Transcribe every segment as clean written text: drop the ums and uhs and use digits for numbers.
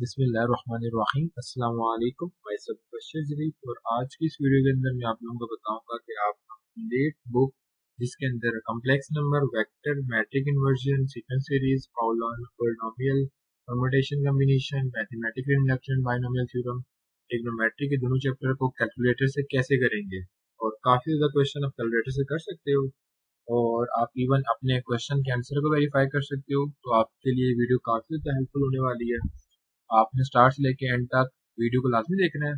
बिस्मिल्लाहिर्रहमानिर्रहीम। अस्सलाम वालेकुम। मैं सब बशीर शरीफ और आज की इस वीडियो के अंदर मैं आप लोगों को बताऊंगा कि आप कंप्लीट बुक जिसके अंदर complex number, vector, matrix inversion, sequence series, पाउलर polynomial, permutation combination, mathematical induction, binomial theorem, trigonometry के दोनों चैप्टर को कैलकुलेटर से कैसे करेंगे। और काफी ज्यादा क्वेश्चन आप कैलकुलेटर से कर सकते हो और आप इवन अपने क्वेश्चन के आंसर को वेरीफाई कर सकते हो। तो आपके लिए वीडियो काफी ज्यादा हेल्पफुल होने वाली है। आपने स्टार्ट से लेके एंड तक वीडियो को लाजमी देखना है।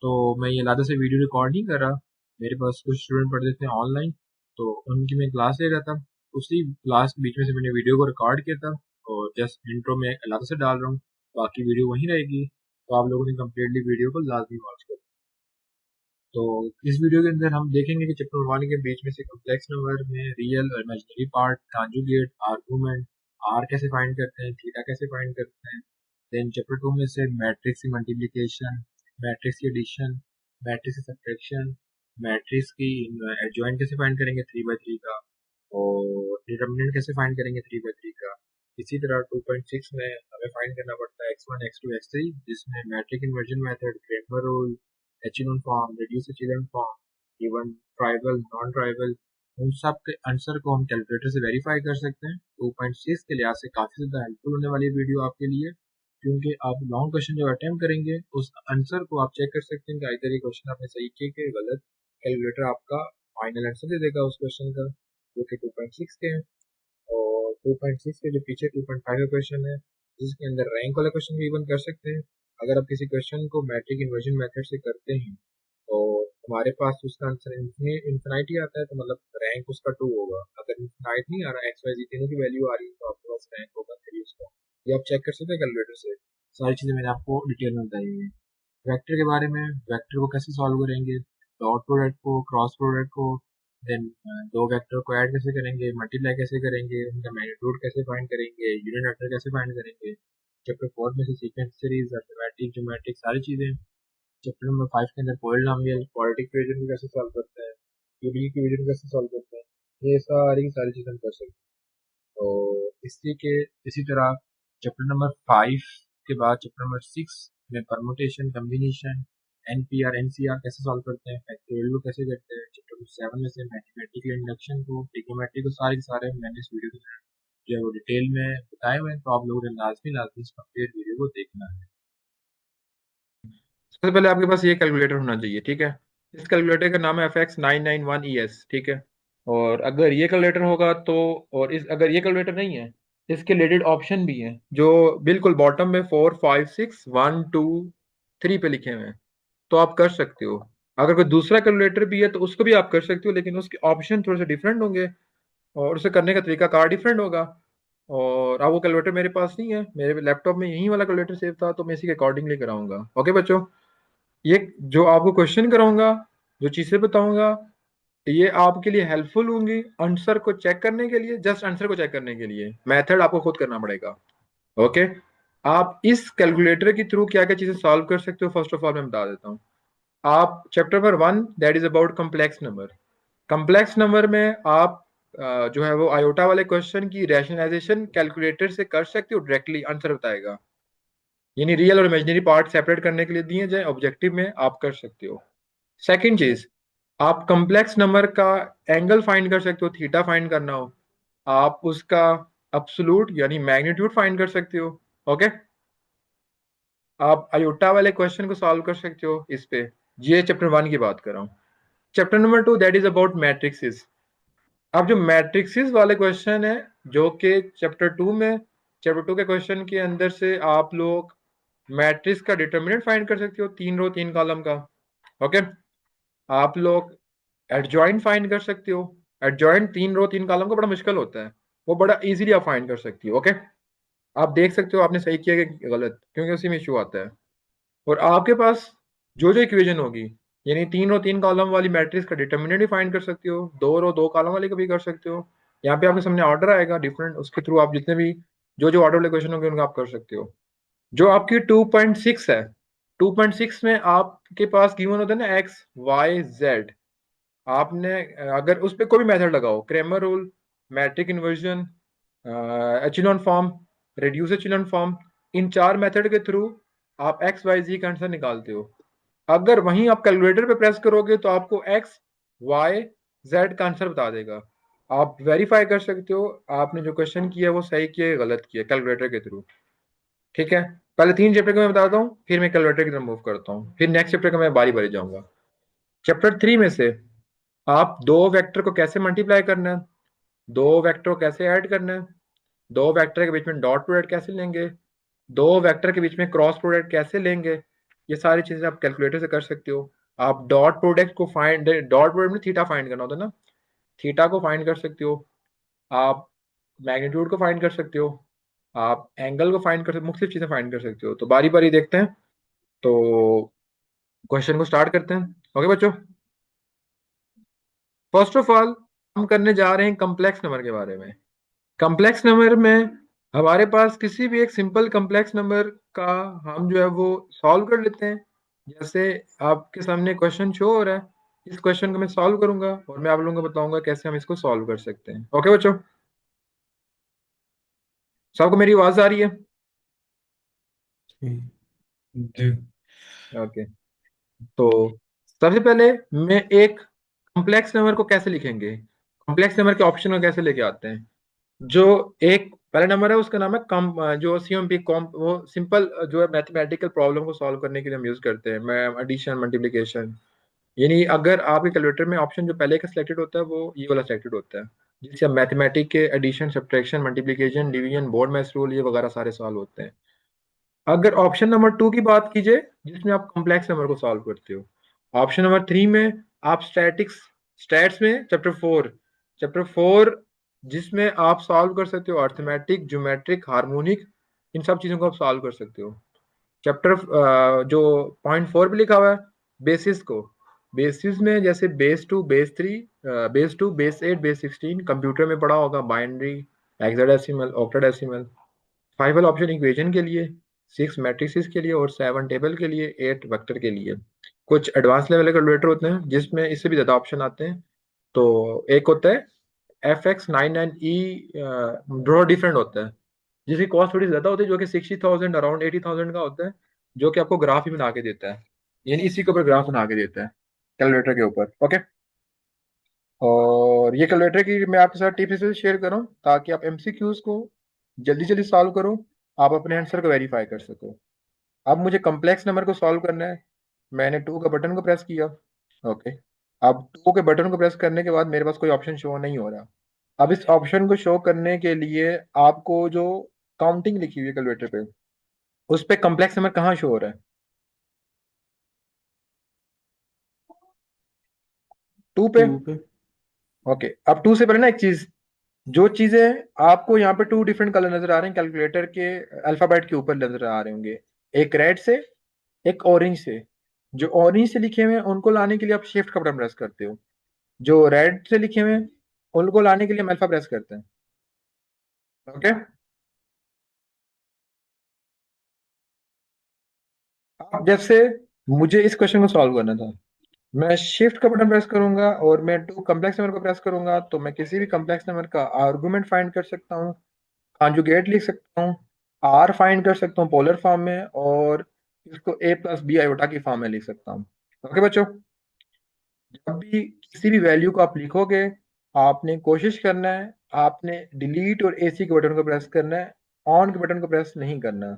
तो मैं ये लादा से वीडियो रिकॉर्ड नहीं कर रहा। मेरे पास कुछ स्टूडेंट पढ़ देते हैं ऑनलाइन, तो उनकी मैं क्लास ले रहा था। उसी क्लास के बीच में से मैंने वीडियो को रिकॉर्ड किया था और जस्ट इंट्रो में लादा से डाल रहा हूँ। बाकी वीडियो वहीं रहेगी, तो आप लोगों ने कम्प्लीटली वीडियो को लाजमी वॉच कर। तो इस वीडियो के अंदर हम देखेंगे कि चैप्टर 1 के बीच में से कॉम्प्लेक्स नंबर में रियल और imaginary part, conjugate, argument, R कैसे फाइंड करते हैं, थीटा कैसे फाइंड करते हैं। देन चैप्टर 2 में से मैट्रिक्स की मल्टीप्लिकेशन, मैट्रिक्स की एडिशन, मैट्रिक्स की सब्ट्रैक्शन, मैट्रिक्स की एडजॉइंट कैसे फाइंड करेंगे 3/3 का, और डिटर्मिनेंट कैसे फाइंड करेंगे 3/3 का। इसी तरह 2.6 में हमें फाइंड करना पड़ता है x1, x2, x3, जिसमें matrix inversion method, Cramer rule, echelon form, reduce echelon form, even trivial, non trivial, उन सब के आंसर को हम कैलकुलेटर से वेरीफाई कर सकते हैं। 2.6 के लिहाज से काफी ज्यादा हेल्पफुल होने वाली वीडियो आपके लिए, क्योंकि आप लॉन्ग क्वेश्चन जब अटेम्प्ट करेंगे उस आंसर को आप चेक कर सकते हैं कि इधर ये क्वेश्चन आपने सही किया कि गलत। कैलकुलेटर आपका फाइनल आंसर दे देगा उस क्वेश्चन का, जो कि 2.6 के हैं। और 2.6 के जो पीछे 2.5 का क्वेश्चन है, जिसके अंदर रैंक वाला क्वेश्चन भी इवन कर सकते हैं। अगर आप किसी क्वेश्चन को मैट्रिक इन्वर्जन मेथड से करते हैं तो हमारे पास उसका आंसर इन्फिनाइटी आता है, तो मतलब रैंक उसका 2 होगा। अगर इन्फिनाइट नहीं आ रहा, एक्स वाई जी तीनों की वैल्यू आ रही है, तो आपके पास रैंक होगा 3 उसका। ये आप चेक कर सकते हैं कैलकुलेटर से। सारी चीजें मैंने आपको डिटेल में बताई हुई है। वेक्टर के बारे में, वेक्टर को कैसे सॉल्व करेंगे, डॉट प्रोडक्ट को, क्रॉस प्रोडक्ट को, देन दो वेक्टर को ऐड कैसे करेंगे, मल्टीप्लाई कैसे करेंगे, उनका मैग्नीट्यूड कैसे फाइंड करेंगे, यूनिट वेक्टर कैसे फाइंड करेंगे। चैप्टर 4 में से सीक्वेंस सीरीज, अर्थमेटिक, ज्योमेट्रिक, सारी चीजें। चैप्टर नंबर 5 के अंदर पॉलिनोमियल, क्वाड्रेटिक इक्वेशन को कैसे सॉल्व करते हैं, क्यूबिक इक्वेशन को कैसे सॉल्व करते हैं, ये सारी की सारी चीजें हम कर सकते हैं। तो इसी तरह चैप्टर नंबर 5 के बाद चैप्टर नंबर 6 में परमुटेशन, कम्बिनेशन, एनपीआर, एनसीआर कैसे सॉल्व करते हैं, फैक्टोरियल को कैसे करते हैं। चैप्टर 7 में से मैथमेटिकल इंडक्शन को, ट्रिग्नोमेट्री को, सारे के सारे मैंने इस वीडियो के अंदर जो है वो डिटेल में बताए हुए हैं। तो आप लोगों ने लाजमी लाजमी इस कंप्लीट वीडियो को देखना है। सबसे पहले आपके पास ये कैलकुलेटर होना चाहिए, ठीक है। इस कैलकुलेटर का नाम है FX991ES, ठीक है। और अगर ये कैलकुलेटर होगा तो, और इस अगर ये कैलकुलेटर नहीं है, इसके रिलेटेड ऑप्शन भी हैं जो बिल्कुल बॉटम में 4, 5, 6, 1, 2, 3 पे लिखे हुए हैं, तो आप कर सकते हो। अगर कोई दूसरा कैलकुलेटर भी है तो उसको भी आप कर सकते हो, लेकिन उसके ऑप्शन थोड़े से डिफरेंट होंगे और उसे करने का तरीका कार डिफरेंट होगा। और अब वो कैलकुलेटर मेरे पास नहीं है, मेरे लैपटॉप में यही वाला कैलकुलेटर सेव था, तो मैं इसी के अकॉर्डिंगली कराऊंगा। ओके बच्चों, ये जो आपको क्वेश्चन कराऊंगा, जो चीजें बताऊंगा, ये आपके लिए हेल्पफुल होंगी आंसर को चेक करने के लिए। जस्ट आंसर को चेक करने के लिए मेथड आपको खुद करना पड़ेगा। ओके, आप इस कैलकुलेटर के थ्रू क्या क्या चीजें सॉल्व कर सकते हो, फर्स्ट ऑफ ऑल मैं बता देता हूँ। आप chapter number 1, that is about complex number. Complex number में आप जो है वो आयोटा वाले क्वेश्चन की रैशनलाइजेशन कैलकुलेटर से कर सकते हो, डायरेक्टली आंसर बताएगा। यानी रियल और इमेजिनरी पार्ट सेपरेट करने के लिए दिए जाए ऑब्जेक्टिव में, आप कर सकते हो। सेकंड चीज, आप कम्प्लेक्स नंबर का एंगल फाइंड कर सकते हो, थीटा फाइंड करना हो, आप उसका अब्सोल्यूट यानी मैग्नीट्यूड फाइंड कर सकते हो। ओके, आप अयोटा वाले क्वेश्चन को सॉल्व कर सकते हो इस पे। ये चैप्टर 1 की बात कर रहा हूँ। Chapter number 2, that is about matrixes. अब जो मैट्रिक्सेस वाले क्वेश्चन है, जो कि चैप्टर 2 के क्वेश्चन के अंदर से आप लोग मैट्रिक्स का डिटर्मिनेंट फाइंड कर सकते हो, 3 रो 3 कॉलम का। ओके, आप लोग एडजॉइंट फाइंड कर सकते हो। एडजॉइंट 3 रो 3 कॉलम का बड़ा मुश्किल होता है, वो बड़ा इजीली आप फाइंड कर सकती हो। ओके, आप देख सकते हो आपने सही किया कि गलत, क्योंकि उसी में इशू आता है। और आपके पास जो जो इक्वेशन होगी, यानी 3 रो 3 कॉलम वाली मैट्रिक्स का डिटर्मिनेंट भी फाइंड कर सकते हो, 2 रो 2 कॉलम वाली का भी कर सकते हो। यहाँ पे आपके सामने ऑर्डर आएगा डिफरेंट, उसके थ्रू आप जितने भी जो जो ऑर्डर वाले क्वेश्चन होंगे उनका आप कर सकते हो। जो आपकी 2.6 है, 2.6 में आपके पास गिवन होता है ना XYZ। आपने अगर उस पर कोई भी मेथड लगाओ, Cramer rule, matrix inversion, echelon form, reduce echelon form, in 4 method के थ्रू आप एक्स वाई जी का आंसर निकालते हो। अगर वहीं आप कैलकुलेटर पे प्रेस करोगे तो आपको एक्स वाई जेड का आंसर बता देगा। आप वेरीफाई कर सकते हो आपने जो क्वेश्चन किया है वो सही किया है गलत किया कैलकुलेटर के थ्रू। ठीक है, पहले 3 चैप्टर का मैं बताता हूँ, फिर मैं कैलकुलेटर की तरफ मूव करता हूँ, फिर नेक्स्ट चैप्टर का मैं बारी बारी जाऊंगा। चैप्टर 3 में से आप दो वेक्टर को कैसे मल्टीप्लाई करना है, दो वेक्टर को कैसे ऐड करना है, दो वेक्टर के बीच में डॉट प्रोडक्ट कैसे लेंगे, दो वेक्टर के बीच में क्रॉस प्रोडक्ट कैसे लेंगे, ये सारी चीजें आप कैलकुलेटर से कर सकते हो। आप डॉट प्रोडक्ट में थीटा फाइंड करना होता है ना, थीटा को फाइंड कर सकते हो। आप मैग्नीट्यूड को फाइंड कर सकते हो, आप एंगल को फाइंड कर सकते हो, मुख्तलिफ चीजें फाइंड कर सकते हो। तो बारी बारी देखते हैं। तो क्वेश्चन को स्टार्ट करते हैं। ओके बच्चों, फर्स्ट ऑफ ऑल हम करने जा रहे हैं कम्प्लेक्स नंबर के बारे में। कम्प्लेक्स नंबर में हमारे पास किसी भी एक सिंपल कम्प्लेक्स नंबर का हम जो है वो सॉल्व कर लेते हैं। जैसे आपके सामने क्वेश्चन शो हो रहा है, इस क्वेश्चन को मैं सॉल्व करूंगा और मैं आप लोगों को बताऊंगा कैसे हम इसको सॉल्व कर सकते हैं। ओके बच्चों, सबको मेरी आवाज आ रही है? जी। ओके, तो सबसे पहले मैं एक कॉम्प्लेक्स नंबर को कैसे लिखेंगे, कॉम्प्लेक्स नंबर के ऑप्शन को कैसे लेके आते हैं। जो एक पहला नंबर है उसका नाम है कम, जो सीएमपी कॉम, वो सिंपल जो है मैथमेटिकल प्रॉब्लम को सॉल्व करने के लिए हम यूज करते हैं, मैं एडिशन मल्टीप्लिकेशन। यानी अगर आपके कैलकुलेटर में ऑप्शन जो पहले का सिलेक्टेड होता है वो ये वाला सिलेक्टेड होता है, जिससे हम मैथमेटिक के addition subtraction multiplication division BODMAS rule ये वगैरह सारे सॉल्व होते हैं। अगर ऑप्शन नंबर 2 की बात कीजिए जिसमें आप कॉम्प्लेक्स नंबर को सॉल्व करते हो, ऑप्शन नंबर 3 में आप स्टैट्स में चैप्टर 4 जिसमें आप सॉल्व कर सकते हो अर्थमेटिक ज्योमेट्रिक हार्मोनिक, इन सब चीजों को आप सॉल्व कर सकते हो। चैप्टर जो पॉइंट 4 पे लिखा हुआ है बेसिस को, बेसिस में जैसे base 2 base 3 base 8 base 16 computer में पढ़ा होगा, बाइनरी हेक्साडेसिमल ऑक्टाडेसिमल। 5 वाला ऑप्शन इक्वेशन के लिए, 6 मैट्रिसेस के लिए और 7 टेबल के लिए, 8 वेक्टर के लिए। कुछ एडवांस लेवल के कैलकुलेटर होते हैं जिसमें इससे भी ज्यादा ऑप्शन आते हैं। तो एक होता है FX99E, थोड़ा डिफरेंट होता है, जिसकी कॉस्ट थोड़ी ज्यादा होती है, जो कि 60,000 अराउंड 80,000 का होता है, जो कि आपको ग्राफ ही बना के देता है, यानी इसी के ऊपर ग्राफ बना के देता है कैलकुलेटर के ऊपर। ओके, और ये कैलकुलेटर की मैं आपके साथ टिप्स इसलिए शेयर कर रहा हूँ ताकि आप एमसीक्यूज को जल्दी जल्दी सॉल्व करो, आप अपने आंसर को वेरीफाई कर सको। अब मुझे कम्प्लेक्स नंबर को सॉल्व करना है, मैंने 2 का बटन को प्रेस किया। ओके, अब 2 के बटन को प्रेस करने के बाद मेरे पास कोई ऑप्शन शो नहीं हो रहा। अब इस ऑप्शन को शो करने के लिए आपको जो काउंटिंग लिखी हुई है कैलकुलेटर पे, उस पे कम्प्लेक्स नंबर कहाँ शो हो रहा है? 2 पे। 2 पे। ओके, अब 2 से पहले ना एक चीज, जो चीजें आपको यहाँ पे 2 डिफरेंट कलर नजर आ रहे हैं कैलकुलेटर के अल्फाबेट के ऊपर नजर आ रहे होंगे, एक रेड से एक ऑरेंज से। जो ऑरेंज से लिखे हुए हैं उनको लाने के लिए आप शिफ्ट का बटन प्रेस करते हो, जो रेड से लिखे हुए हैं उनको लाने के लिए हम अल्फा प्रेस करते हैं। ओके, अब जैसे मुझे इस क्वेश्चन को सॉल्व करना था, मैं शिफ्ट का बटन प्रेस करूंगा और मैं 2 कम्प्लेक्स नंबर को प्रेस करूंगा तो मैं किसी भी कम्प्लेक्स नंबर का आर्गुमेंट फाइंड कर सकता हूँ, कॉन्जुगेट लिख सकता हूँ, आर फाइंड कर सकता हूँ पोलर फॉर्म में, और इसको ए प्लस बी आयोटा की फॉर्म में लिख सकता हूँ। ओके बच्चों, जब भी किसी भी वैल्यू को आप लिखोगे आपने कोशिश करना है, आपने डिलीट और एसी के बटन को प्रेस करना है, ऑन के बटन को प्रेस नहीं करना।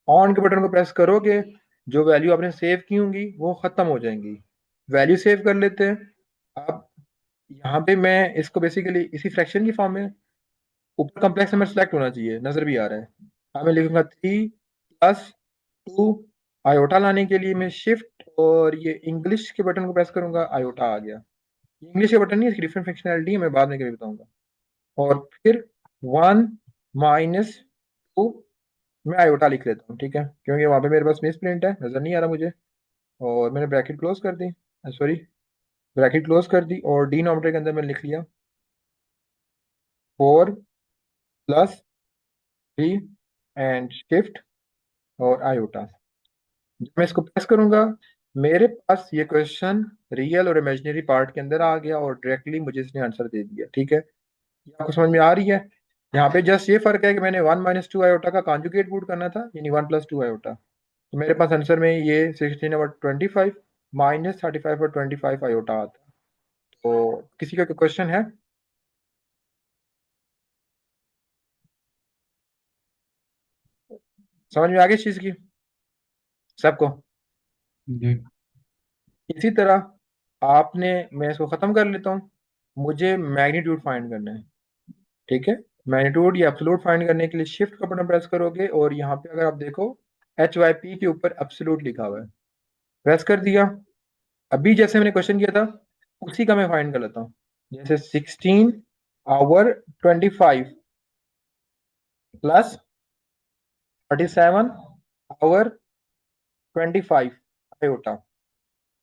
ऑन के बटन को प्रेस करोगे जो वैल्यू आपने सेव की होंगी वो खत्म हो जाएंगी। वैल्यू सेव कर लेते हैं। अब यहाँ पे मैं इसको बेसिकली इसी फ्रैक्शन की फॉर्म में, ऊपर कम्प्लेक्स नंबर सेलेक्ट होना चाहिए, नजर भी आ रहा है। हाँ, मैं लिखूंगा 3+2 आयोटा लाने के लिए मैं शिफ्ट और ये इंग्लिश के बटन को प्रेस करूंगा, आयोटा आ गया। इंग्लिश के बटन नहीं, इसकी डिफरेंट फंक्शनैलिटी है, मैं बाद में कभी बताऊंगा। और फिर 1 - 2 मैं आयोटा लिख लेता हूँ, ठीक है, क्योंकि वहां पे मेरे पास मिस प्रिंट है, नजर नहीं आ रहा मुझे। और मैंने ब्रैकेट क्लोज कर दी, सॉरी, ब्रैकेट क्लोज कर दी और डिनोमिनेटर के अंदर मैंने लिख लिया 4+3 एंड शिफ्ट और आयोटा। जब मैं इसको प्रेस करूंगा मेरे पास ये क्वेश्चन रियल और इमेजिनरी पार्ट के अंदर आ गया और डायरेक्टली मुझे इसने आंसर दे दिया। ठीक है, ये आपको समझ में आ रही है? यहाँ पे जस्ट ये फर्क है कि मैंने 1 - 2 आयोटा का कॉन्जुगेट पुट करना था, यानी 1+2 आयोटा। तो मेरे पास आंसर में ये 16/25 माइनस 35/25 आयोटा आता है। तो किसी का क्वेश्चन है? समझ में आ गई इस चीज की सबको? जी। इसी तरह आपने, मैं इसको खत्म कर लेता हूँ। मुझे मैग्नीट्यूड फाइंड करना है, ठीक है। मैग्नीट्यूड या एब्सोल्यूट फाइंड करने के लिए शिफ्ट का बटन प्रेस करोगे और यहाँ पे अगर आप देखो HYP के ऊपर एब्सोल्यूट लिखा हुआ है, प्रेस कर दिया। अभी जैसे मैंने क्वेश्चन किया था उसी का मैं फाइंड कर लेता हूँ। जैसे 16/25 प्लस 37/25 आयोटा।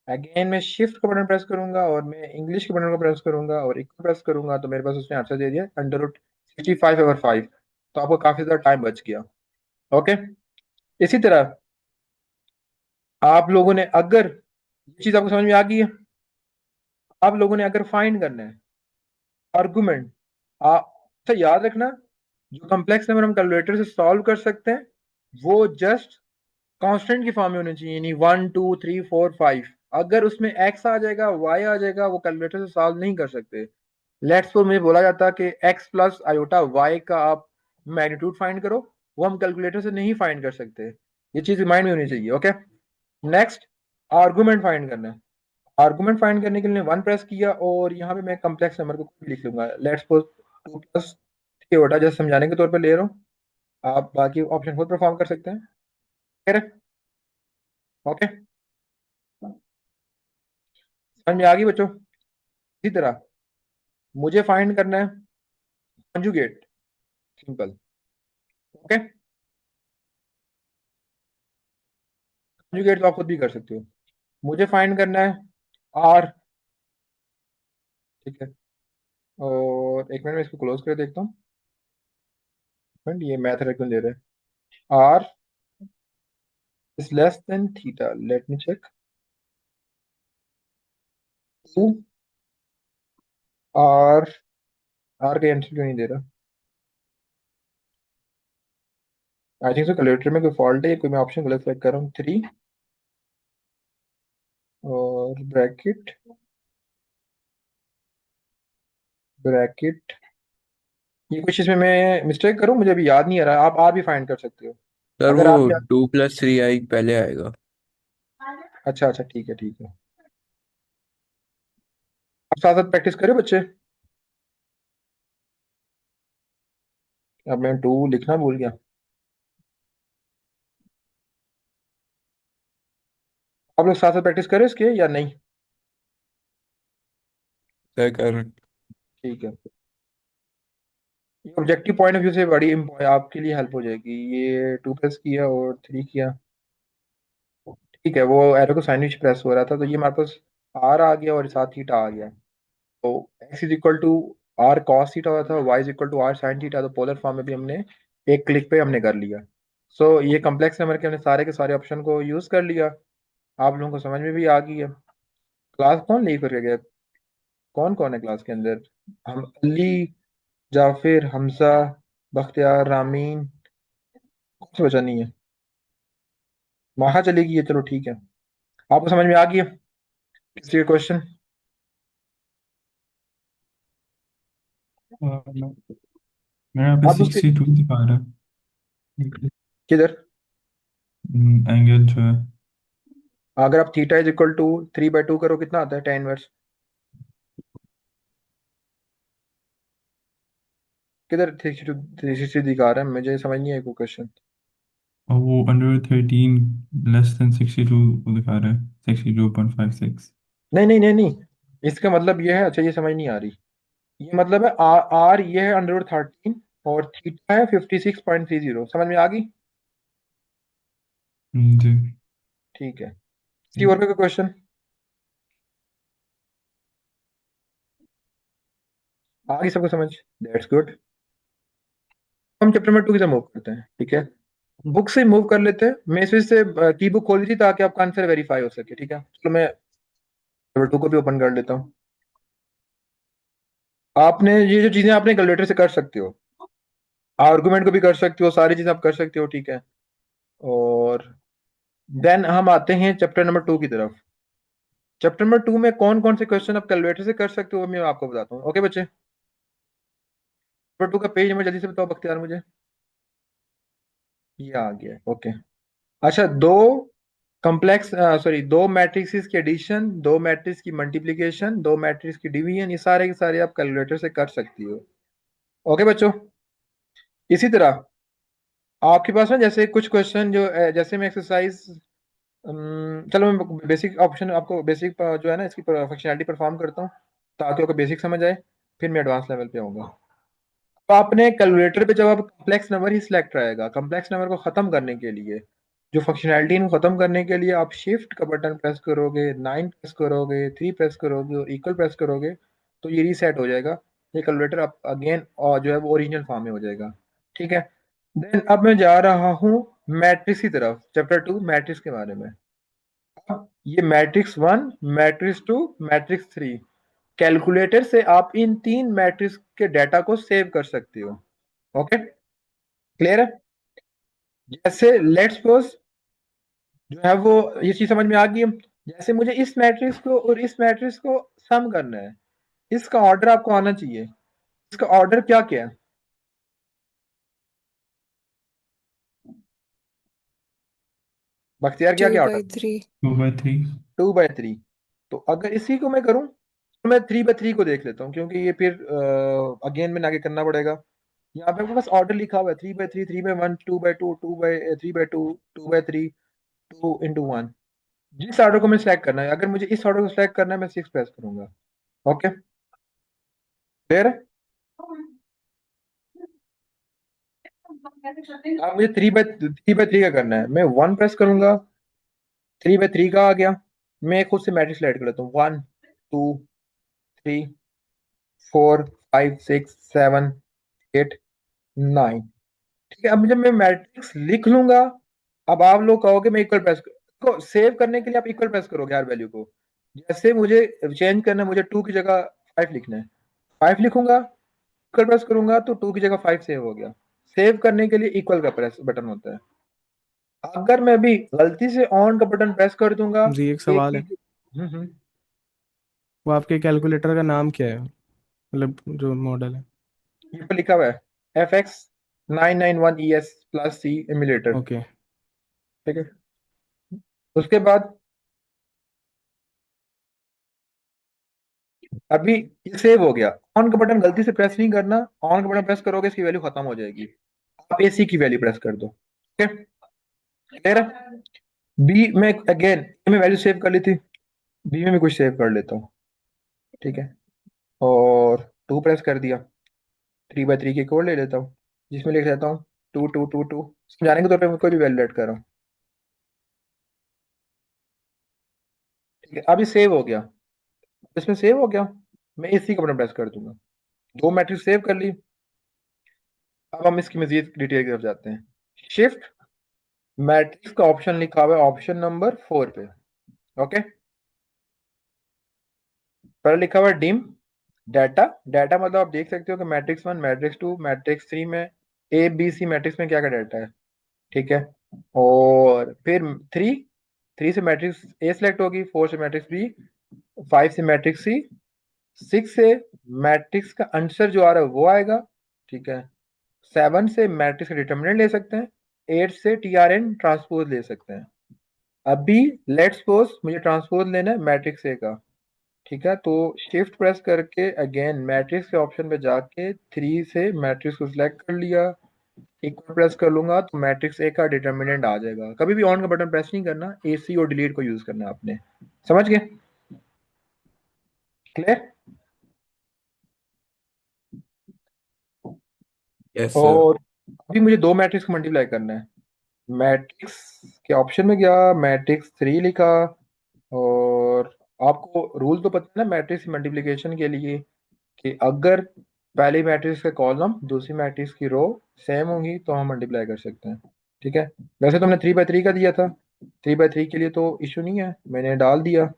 अगेन मैं शिफ्ट का बटन प्रेस करूंगा और मैं इंग्लिश के बटन को प्रेस करूंगा और इक्वल प्रेस करूंगा, तो मेरे पास उसने आंसर दे दिया √65/5। तो आपको काफी ज्यादा टाइम बच गया। ओके। इसी तरह आप लोगों ने अगर, ये चीज आपको समझ में आ गई है, आप लोगों ने अगर फाइंड करना है आर्गुमेंट, आप अच्छा याद रखना, जो कॉम्प्लेक्स नंबर हम कैलकुलेटर से सॉल्व कर सकते हैं वो जस्ट कांस्टेंट की फॉर्म में होनी चाहिए, यानी 1 2 3 4 5। अगर उसमें एक्स आ जाएगा, वाई आ जाएगा, वो कैलकुलेटर से सॉल्व नहीं कर सकते। लेट्स सपोज मुझे बोला जाता कि एक्स प्लस आयोटा वाई का आप मैग्नीट्यूड फाइंड करो, वो हम कैलकुलेटर से नहीं फाइंड कर सकते। ये चीज माइंड में होनी चाहिए। ओके। नेक्स्ट, आर्गुमेंट फाइंड करना है। आर्गुमेंट फाइंड करने के लिए 1 प्रेस किया और यहाँ पे मैं कम्प्लेक्स नंबर को लिख लूंगा। लेट्स सपोज 2 + 3 होता, जस्ट समझाने के तौर पे ले रहा हूँ, आप बाकी ऑप्शन खुद परफॉर्म कर सकते हैं। ओके, समझ में आ गई बच्चों? इसी तरह मुझे फाइंड करना है कंजुगेट, सिंपल। ओके, कंजुगेट तो आप खुद भी कर सकते हो। मुझे फाइंड करना है आर, ठीक है। और एक मिनट में इसको क्लोज कर देखता हूँ। फ्रेंड ये मैथ क्यों दे रहे हैं? R is less than theta, let me check. To R, R का आंसर क्यों नहीं दे रहा? आई थिंक सो कैलकुलेटर में कोई फॉल्ट है, कोई मैं ऑप्शन गलत सेलेक्ट कर रहा हूँ। 3 और ब्रैकेट, ब्रैकेट, ये कुछ इसमें मैं मिस्टेक करूँ, मुझे अभी याद नहीं आ रहा। आप आर भी फाइंड कर सकते हो सर अगर वो आप 2 + 3i पहले आएगा। अच्छा अच्छा, ठीक है ठीक है। अब साथ साथ प्रैक्टिस करें बच्चे। अब मैं 2 लिखना भूल गया। आप लोग साथ साथ प्रैक्टिस करें इसके या नहीं? सर कर। ठीक है। ये ऑब्जेक्टिव पॉइंट ऑफ व्यू से बड़ी आपके लिए हेल्प हो जाएगी। ये 2 प्रेस किया और 3 किया, ठीक है। वो एरो को सैंडविच प्रेस हो रहा था, तो ये हमारे पास आर आ गया और साथ थीटा आ गया। तो X is equal to R cos theta हुआ था, Y is equal to R sine theta. तो पोलर फॉर्म में भी हमने एक क्लिक पे हमने कर लिया। सो ये कम्प्लेक्स नंबर के हमने सारे के सारे ऑप्शन को यूज कर लिया। आप लोगों को समझ में भी आ गई है। क्लास कौन लीव करके गया? कौन कौन है क्लास के अंदर? हम अली, जाफिर, हमजा, बख्तियार, रामीन, कौन सा बचा नहीं है? वहां चली गई है, चलो ठीक है। आपको समझ में आ गई है किसी का क्वेश्चन? मेरे यहाँ पे आप उसके 62 दिखा रहा है किधर? एंगल जो है। अगर आप थीटा इज इक्वल टू 3/2 करो, कितना आता है? 10 इनवर्स। किधर 360 दिखा रहा है? मुझे समझ नहीं है कोई क्वेश्चन। और वो √13 <<62 दिखा रहा है, 62.56। नहीं नहीं नहीं नहीं, इसका मतलब ये है, अच्छा ये समझ नहीं आ रही। ये मतलब है आर, आर ये है √13 और थीटा है 56.30। समझ में आ गई? जी। ठीक है। किसी और का क्वेश्चन? आ गई सबको समझ? That's good. हम चैप्टर नंबर 2 की तरफ मूव करते हैं, ठीक है। बुक से मूव कर लेते हैं। मैं इस वजह से की बुक खोली थी ताकि आपका आंसर वेरीफाई हो सके, ठीक है। चलो मैं नंबर 2 को भी ओपन कर लेता हूँ। आपने ये जो चीजें आपने कैलकुलेटर से कर सकते हो, आर्गुमेंट को भी कर सकते हो, सारी चीजें आप कर सकते हो, ठीक है। और देन हम आते हैं चैप्टर नंबर 2 की तरफ। चैप्टर नंबर 2 में कौन कौन से क्वेश्चन आप कैलकुलेटर से कर सकते हो, मैं आपको बताता हूँ। ओके बच्चे, चैप्टर 2 का पेज नंबर जल्दी से बताओ बख्तियार मुझे। ये आ गया, ओके। अच्छा, दो मैट्रिक्स की एडिशन, दो मैट्रिक्स की मल्टीप्लिकेशन, दो मैट्रिक्स की डिवीजन, ये सारे के सारे आप कैलकुलेटर से कर सकती हो। ओके बच्चों, इसी तरह आपके पास ना जैसे कुछ क्वेश्चन जो जैसे मैं एक्सरसाइज, चलो मैं बेसिक ऑप्शन आपको बेसिक जो है ना इसकी फंक्शनैलिटी परफॉर्म करता हूँ ताकि आपको बेसिक समझ आए, फिर मैं एडवांस लेवल पे आऊंगा। तो आपने कैलकुलेटर पे जब आप कॉम्प्लेक्स नंबर ही सिलेक्ट रहेगा, कॉम्प्लेक्स नंबर को खत्म करने के लिए, जो फंक्शनैलिटी को खत्म करने के लिए आप शिफ्ट का बटन प्रेस करोगे, 9 प्रेस करोगे, 3 प्रेस करोगे और इक्वल प्रेस करोगे तो ये रीसेट हो जाएगा। ये कैलकुलेटर आप अगेन और जो है वो ओरिजिनल फॉर्म में हो जाएगा। ठीक है, देन अब मैं जा रहा हूँ मैट्रिक्स की तरफ, चैप्टर 2 मैट्रिक्स के बारे में। अब ये मैट्रिक्स 1, मैट्रिक्स 2, मैट्रिक्स 3, कैलकुलेटर से आप इन तीन मैट्रिक्स के डाटा को सेव कर सकते हो। ओके, क्लियर है? जैसे लेट्स सपोज जो है वो ये चीज समझ में आ गई है। जैसे मुझे इस मैट्रिक्स को और इस मैट्रिक्स को सम करना है, इसका ऑर्डर आपको आना चाहिए। इसका ऑर्डर क्या क्या है बख्तियार, क्या टू क्या बाई ऑर्डर? थ्री 2/3। 2/3। तो अगर इसी को मैं करूं तो मैं 3/3 को देख लेता हूँ, क्योंकि ये फिर अगेन में आगे करना पड़ेगा। यहाँ पे आपके पास ऑर्डर लिखा हुआ है 3/3, 3/1, 2/2, 3/2, 2/3, 2 into 1। जिस ऑर्डर को मैं सिलेक्ट करना है, अगर मुझे इस ऑर्डर को सिलेक्ट करना है मैं 6 प्रेस करूंगा। ओके, फिर अब मुझे 3/3 का करना है, मैं 1 प्रेस करूंगा। 3/3 का आ गया। मैं खुद से मैट्रिक्स ऐड कर लेता हूँ, 1 2 3 4 5 6 7 8 9। ठीक है, अब जब मैं मैट्रिक्स लिख लूंगा, अब आप लोग कहोगे मैं इक्वल प्रेस को सेव करने के लिए आप इक्वल प्रेस करोगे हर वैल्यू को। जैसे मुझे चेंज करना है, मुझे 2 की जगह 5 लिखना है, 5 लिखूंगा, इक्वल प्रेस करूंगा तो 2 की जगह 5 सेव हो गया। सेव करने के लिए इक्वल का प्रेस बटन होता है। अगर मैं भी गलती से ऑन का बटन प्रेस कर दूंगा, जी एक एक सवाल की है, हम्म। वो आपके कैलकुलेटर का नाम क्या है, मतलब जो मॉडल है? ये पे लिखा हुआ है FX991ES प्लस सी एमुलेटर। ओके। ठीक है, उसके बाद अभी ये सेव हो गया। ऑन का बटन गलती से प्रेस नहीं करना, ऑन का बटन प्रेस करोगे इसकी वैल्यू खत्म हो जाएगी। आप AC की वैल्यू प्रेस कर दो। ठीक है, क्लियर है? बी में अगेन मैं वैल्यू सेव कर ली थी, बी में भी कुछ सेव कर लेता हूँ। ठीक है, और 2 प्रेस कर दिया। 3/3 की कोड ले लेता हूँ जिसमें लिख लेता हूँ 2 2 2 2, समझाने के तौर पर मैं कोई भी वैल्यू ऐड कर रहा हूँ। ठीक है, अब ये सेव हो गया। इसमें सेव हो गया, मैं इसी का बटन प्रेस कर दूंगा। दो मैट्रिक्स सेव कर ली। अब हम इसकी मजीद डिटेल की तरफ जाते हैं। शिफ्ट मैट्रिक्स का ऑप्शन लिखा हुआ है ऑप्शन नंबर 4 पे। ओके, पहले लिखा हुआ है डिम डाटा। डाटा मतलब आप देख सकते हो कि मैट्रिक्स 1, मैट्रिक्स 2, मैट्रिक्स 3 में ABC मैट्रिक्स में क्या क्या डाटा है। ठीक है, और फिर 3, 3 से मैट्रिक्स A सिलेक्ट होगी, 4 से मैट्रिक्स B, 5 से मैट्रिक्स C, 6 से मैट्रिक्स का आंसर जो आ रहा है वो आएगा। ठीक है, 7 से मैट्रिक्स का डिटर्मिनेंट ले सकते हैं, 8 से TRN ट्रांसपोज ले सकते हैं। अभी लेट्स सपोज मुझे ट्रांसपोज लेना है मैट्रिक्स ए का। ठीक है, तो शिफ्ट प्रेस करके अगेन मैट्रिक्स के ऑप्शन पे जाके 3 से मैट्रिक्स को सिलेक्ट कर लिया, इक्वल प्रेस कर लूंगा तो मैट्रिक्स ए का डिटर्मिनेंट आ जाएगा। कभी भी ऑन का बटन प्रेस नहीं करना, AC और डिलीट को यूज करना है आपने। समझ गए? क्लियर? Yes sir. और अभी मुझे दो मैट्रिक्स को मल्टीप्लाई करना है। मैट्रिक्स के ऑप्शन में गया, मैट्रिक्स 3 लिखा, और आपको रूल तो पता है ना मैट्रिक्स मल्टीप्लिकेशन के लिए कि अगर पहली मैट्रिक्स का कॉलम दूसरी मैट्रिक्स की रो सेम होंगी तो हम मल्टीप्लाई कर सकते हैं। ठीक है, वैसे तो हमने 3/3 का दिया था, 3/3 के लिए तो इशू नहीं है, मैंने डाल दिया।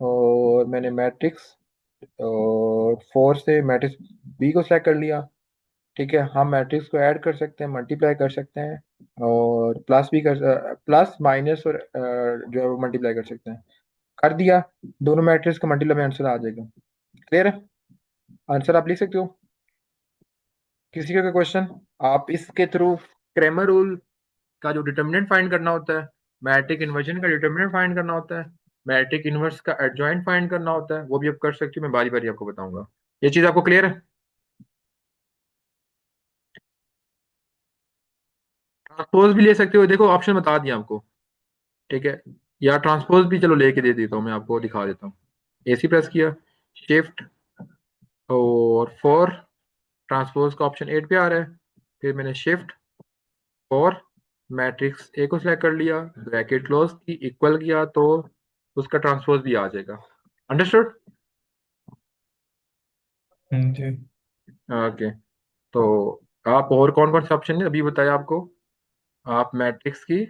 और मैंने मैट्रिक्स और 4 से मैट्रिक्स B को सेलेक्ट कर लिया। ठीक है, हम मैट्रिक्स को ऐड कर सकते हैं, मल्टीप्लाई कर सकते हैं। और प्लस भी कर, प्लस माइनस और जो है वो मल्टीप्लाई कर सकते हैं। कर दिया, दोनों मैट्रिक्स का मल्टीप्लाई में आंसर आ जाएगा। क्लियर है? आंसर आप लिख सकते हो। किसी का क्वेश्चन? आप इसके थ्रू क्रैमर रूल का जो डिटर्मिनेंट फाइंड करना होता है, मैट्रिक इन्वर्जन का डिटर्मिनेंट फाइंड करना होता है, मैट्रिक इन्वर्स का एडजॉइंट फाइंड करना होता है, वो भी आप कर सकते हो। मैं बारी बारी आपको बताऊंगा। ये चीज आपको क्लियर है? ट्रांसपोज भी ले सकते हो, देखो ऑप्शन बता दिया आपको, ठीक है। या ट्रांसपोज भी चलो लेके दे देता हूँ, मैं आपको दिखा देता हूँ। एसी प्रेस किया, शिफ्ट और फोर, ट्रांसपोज का ऑप्शन 8 पे आ रहा है। फिर मैंने शिफ्ट और मैट्रिक्स ए को सिलेक्ट कर लिया, ब्रैकेट क्लोज की, इक्वल किया, तो उसका ट्रांसपोज भी आ जाएगा। अंडरस्टूड? जी। ओके। तो आप और कौन कौन से ऑप्शन है अभी बताया आपको? आप मैट्रिक्स की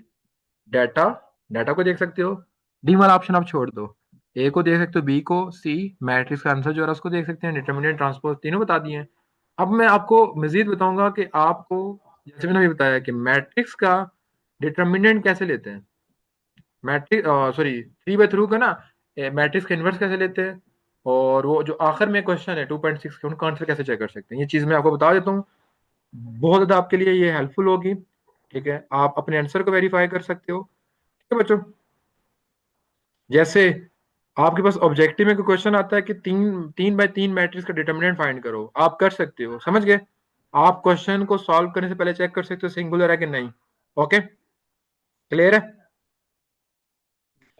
डाटा डाटा को देख सकते हो, डी वाला ऑप्शन आप छोड़ दो, ए को देख सकते हो, बी को, सी मैट्रिक्स का आंसर जो है उसको देख सकते हैं, डिटर्मिनेंट ट्रांसपोज तीनों बता दिए हैं। अब मैं आपको मजीद बताऊंगा कि आपको, जैसे मैंने अभी बताया कि मैट्रिक्स का डिटर्मिनेंट कैसे लेते हैं, matrix sorry three by three का ना, मैट्रिक्स का इन्वर्स कैसे लेते हैं, और वो जो आखिर में क्वेश्चन है 2.6 के उनका आंसर कैसे चेक कर सकते हैं, ये चीज़ मैं आपको बता देता हूँ। बहुत ज़्यादा आपके लिए ये हेल्पफुल होगी। ठीक है, आप अपने आंसर को वेरीफाई कर सकते हो। ठीक है बच्चों, जैसे आपके पास ऑब्जेक्टिव में कोई क्वेश्चन आता है कि तीन तीन बाय तीन मैट्रिक्स का डिटर्मिनेंट फाइंड करो, आप कर सकते हो, समझ गए? आप क्वेश्चन को सॉल्व करने से पहले चेक कर सकते हो सिंगुलर है कि नहीं। ओके, क्लियर है?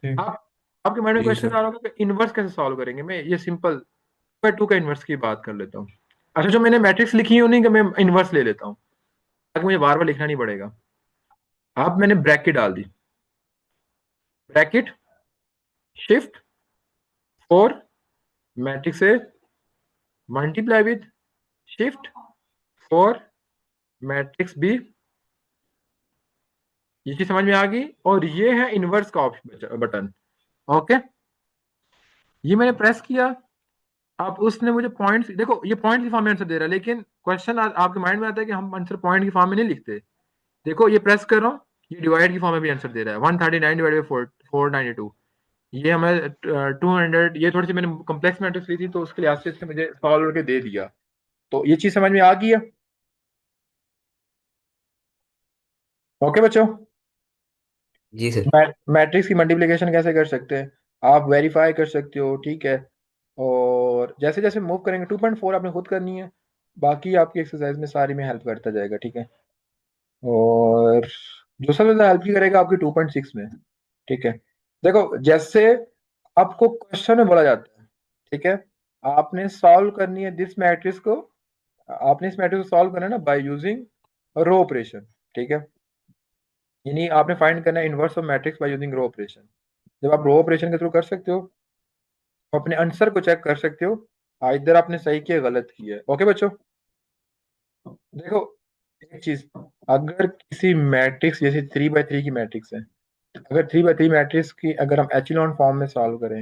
ठीक। आप आपके माइंड में जी क्वेश्चन सर। आ रहा होगा कि इनवर्स कैसे सॉल्व करेंगे। मैं ये सिंपल बाय टू का इनवर्स की बात कर लेता हूँ। अच्छा, जो मैंने मैट्रिक्स लिखी है उन्हीं का मैं इनवर्स ले लेता हूँ, ताकि मुझे बार बार लिखना नहीं पड़ेगा। आप मैंने ब्रैकेट डाल दी, ब्रैकेट शिफ्ट फोर मैट्रिक्स से multiply with shift four matrix B. ये चीज समझ में आ गई? और ये है इनवर्स का ऑप्शन बटन। ओके, ये मैंने प्रेस किया। अब उसने मुझे पॉइंट्स, देखो ये पॉइंट की फॉर्म में आंसर दे रहा है, लेकिन क्वेश्चन आपके माइंड में आता है कि हम आंसर पॉइंट की फॉर्म में नहीं लिखते। देखो ये प्रेस कर रहा हूँ, ये डिवाइड की फॉर्म में भी आंसर दे रहा है, 139 डिवाइड बाई 492। ये हमें 200, ये थोड़ी सी मैंने कॉम्प्लेक्स मैट्रिक्स ली थी तो उसके लिहाज से इसने मुझे सॉल्व करके दे दिया। तो ये चीज समझ में आ गई है? ओके बच्चों, जी सर। मैट्रिक्स की मल्टीप्लिकेशन कैसे कर सकते हैं, आप वेरीफाई कर सकते हो। ठीक है, और जैसे जैसे मूव करेंगे 2.4 आपने खुद करनी है, बाकी आपकी एक्सरसाइज में सारी में हेल्प करता जाएगा। ठीक है, और जो सबसे ज्यादा हेल्प करेगा आपकी 2.6 में। ठीक है, देखो जैसे आपको क्वेश्चन में बोला जाता है, ठीक है, आपने सॉल्व करनी है दिस मैट्रिक्स को, आपने इस मैट्रिक्स को सॉल्व करना है ना बाय यूजिंग रो ऑपरेशन। ठीक है, यानी आपने फाइंड करना है inverse of matrix by using row operation. जब आप रो ऑपरेशन के थ्रू कर सकते हो, तो अपने आंसर को चेक कर सकते हो, इधर आपने सही किया गलत किया है। ओके बच्चों, देखो एक चीज, अगर किसी मैट्रिक्स जैसे 3 बाय 3 की मैट्रिक्स है, अगर 3 बाय 3 मैट्रिक्स की अगर हम एचेलॉन फॉर्म में सॉल्व करें,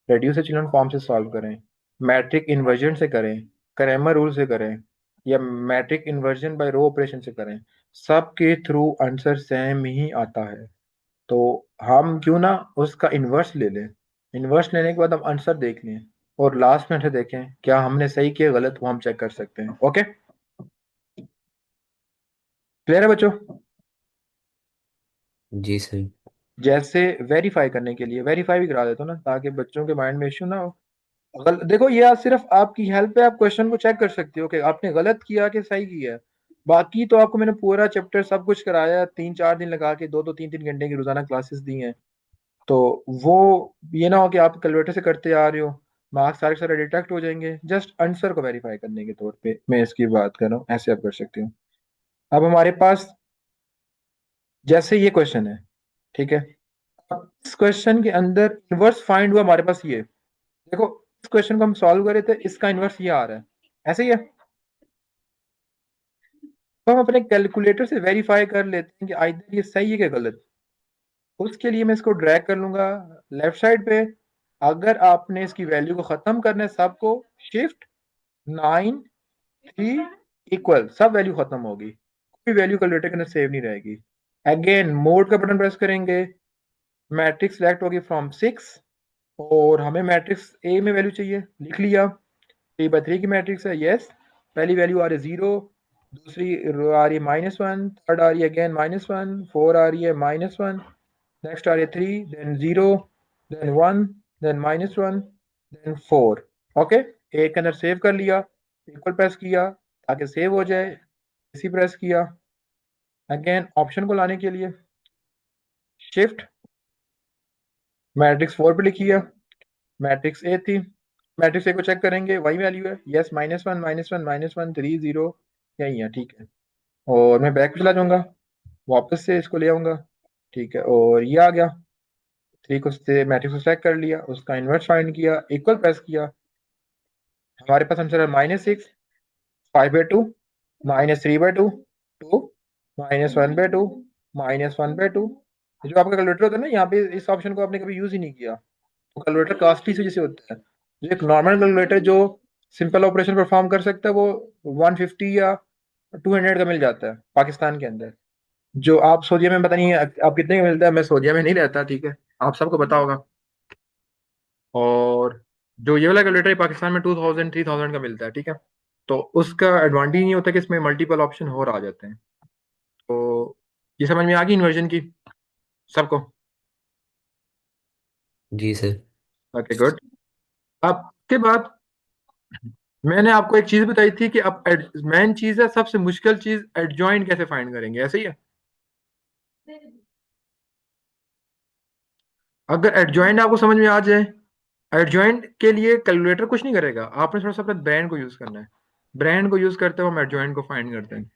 रेड्यूस एचेलॉन फॉर्म से सॉल्व करें, मैट्रिक इन्वर्जन से करें, क्रैमर रूल से करें, या matrix inversion by row operation से करें, सबके थ्रू आंसर सेम ही आता है। तो हम क्यों ना उसका इन्वर्स ले लें, इन्वर्स लेने के बाद हम आंसर देख लें, और लास्ट में से देखें क्या हमने सही किया गलत, वो हम चेक कर सकते हैं। ओके, क्लियर है बच्चों? जी सर। जैसे वेरीफाई करने के लिए वेरीफाई भी करा देता हूँ ना, ताकि बच्चों के माइंड में इश्यू ना हो। देखो ये आज सिर्फ आपकी हेल्प है, आप क्वेश्चन को चेक कर सकते हो कि आपने गलत किया कि सही किया है। बाकी तो आपको मैंने पूरा चैप्टर सब कुछ कराया, 3-4 दिन लगा के, 2-2 3-3 घंटे की रोजाना क्लासेस दी हैं। तो वो ये ना हो कि आप कैलकुलेटर से करते आ रहे हो, मार्क्स सारे के सारे डिटेक्ट हो जाएंगे। जस्ट आंसर को वेरीफाई करने के तौर पे मैं इसकी बात कर रहा हूँ, ऐसे आप कर सकते हो। अब हमारे पास जैसे ये क्वेश्चन है, ठीक है, अब इस क्वेश्चन के अंदर इनवर्स फाइंड हुआ हमारे पास ये, देखो इस क्वेश्चन को हम सॉल्व करे थे, इसका इनवर्स ये आ रहा है, ऐसे ही है। तो हम अपने कैलकुलेटर से वेरीफाई कर लेते हैं कि आइदर ये सही है कि गलत। उसके लिए मैं इसको ड्रैग कर लूंगा लेफ्ट साइड पे। अगर आपने इसकी वैल्यू को खत्म करना है सबको, शिफ्ट 9 3 इक्वल, सब वैल्यू खत्म होगी, कोई वैल्यू कैलकुलेटर के अंदर सेव नहीं रहेगी। अगेन मोड का बटन प्रेस करेंगे, मैट्रिक्स सिलेक्ट होगी फ्रॉम 6 और हमें मैट्रिक्स ए में वैल्यू चाहिए, लिख लिया 3/3 की मैट्रिक्स है, यस। पहली वैल्यू आ रही है 0, दूसरी आ रही है -1, थर्ड आ रही है अगेन -1, 4 आ रही है -1, नेक्स्ट आ रही है 3, then 0, then 1, then -1, then 4। Okay, एक के अंदर सेव कर लिया, इक्वल प्रेस किया ताकि सेव हो जाए, इसी प्रेस किया। अगेन ऑप्शन को लाने के लिए शिफ्ट मैट्रिक्स 4 पे लिखिए, मैट्रिक्स ए थी, मैट्रिक्स ए को चेक करेंगे, वही वैल्यू है, यस -1 -1 -1 3 0 यही है, ठीक है। और मैं बैक पे चला जाऊंगा, वापस से इसको ले आऊंगा, ठीक है, और ये आ गया 3 को से मैट्रिक्स को सेलेक्ट कर लिया, उसका इन्वर्स फाइंड किया, इक्वल प्रेस किया, हमारे पास आंसर है -6, 5/2, -3/2, 2, -1/2, -1/2। जो आपका कैलकुलेटर होता है ना, यहाँ पे इस ऑप्शन को आपने कभी यूज ही नहीं किया, तो कैलकुलेटर कॉस्टली इस वजह से होता है। जो एक नॉर्मल कैलकुलेटर जो सिंपल ऑपरेशन परफॉर्म कर सकता है वो 150 या 200 का मिल जाता है पाकिस्तान के अंदर। जो आप सऊदीया में, पता नहीं आप कितने का मिलता है, मैं सऊदीया में नहीं रहता, ठीक है, आप सबको पता होगा। और जो ये वाला कैलकुलेटर पाकिस्तान में 2000 3000 का मिलता है, ठीक है। तो उसका एडवांटेज नहीं होता कि इसमें मल्टीपल ऑप्शन और आ जाते हैं। तो ये समझ में आ गई इन्वर्जन की सबको? जी सर। Okay good. अब के बाद मैंने आपको एक चीज बताई थी कि अब मेन चीज है, सबसे मुश्किल चीज, एडजॉइंट कैसे फाइंड करेंगे, ऐसे ही है। अगर एडजॉइंट आपको समझ में आ जाए, एडजॉइंट के लिए कैलकुलेटर कुछ नहीं करेगा, आपने थोड़ा सा अपने ब्रेन को यूज करना है। ब्रेन को यूज करते हुए हम एडजॉइंट को फाइंड करते हैं,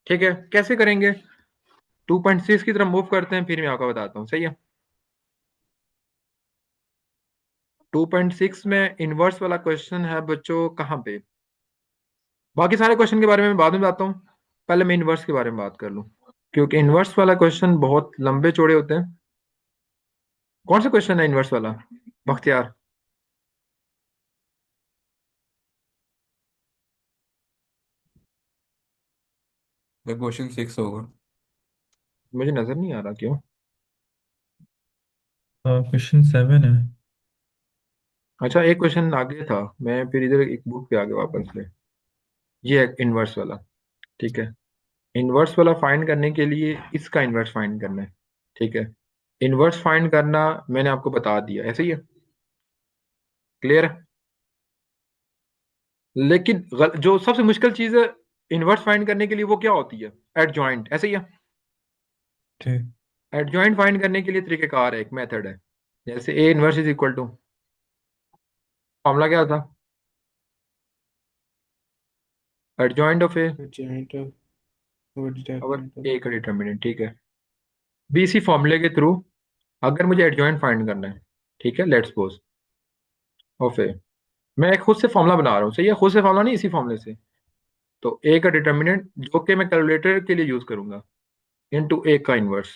ठीक है। कैसे करेंगे? 2.6 की तरफ मूव करते हैं, फिर मैं आपको बताता हूँ, सही है। 2.6 में इनवर्स वाला क्वेश्चन है बच्चों, कहाँ पे? बाकी सारे क्वेश्चन के बारे में बाद में बताता हूँ, पहले मैं इनवर्स के बारे में बात कर लूँ, क्योंकि इनवर्स वाला क्वेश्चन बहुत लंबे चौड़े होते हैं। कौन सा क्वेश्चन है इनवर्स वाला, बख्तियार? क्वेश्चन 6 होगा। मुझे नजर नहीं आ रहा, क्यों? क्वेश्चन 7 है। अच्छा, एक क्वेश्चन आगे था, मैं फिर इधर एक बुक पे आ गया वापस से। ये है इनवर्स वाला, ठीक है। इनवर्स वाला फाइंड करने के लिए इसका इनवर्स फाइंड करना है, ठीक है। इनवर्स फाइंड करना मैंने आपको बता दिया, ऐसे ही है, क्लियर है। लेकिन जो सबसे मुश्किल चीज है इनवर्स फाइंड करने के लिए वो क्या होती है? एडजॉइंट, ऐसे ही है। ठीक। एडजॉइंट फाइंड करने के लिए तरीकेकार है, एक मेथड है। जैसे A inverse is equal to, formula क्या था? एडजॉइंट ऑफ ए जॉइंट वो और डिटरमिनेंट ए का डिटर्मिनेंट, ठीक है। बी इसी फॉर्मूले के थ्रू अगर मुझे एडजॉइंट फाइंड करना है, ठीक है, लेट्स सपोज ऑफ ए, मैं एक खुद से फॉर्मूला बना रहा हूँ, सही है, खुद से फॉर्मूला नहीं, इसी फॉर्मूले से। तो ए का डिटर्मिनेंट जो कि मैं कैलकुलेटर के लिए यूज करूंगा, इनटू ए का इनवर्स,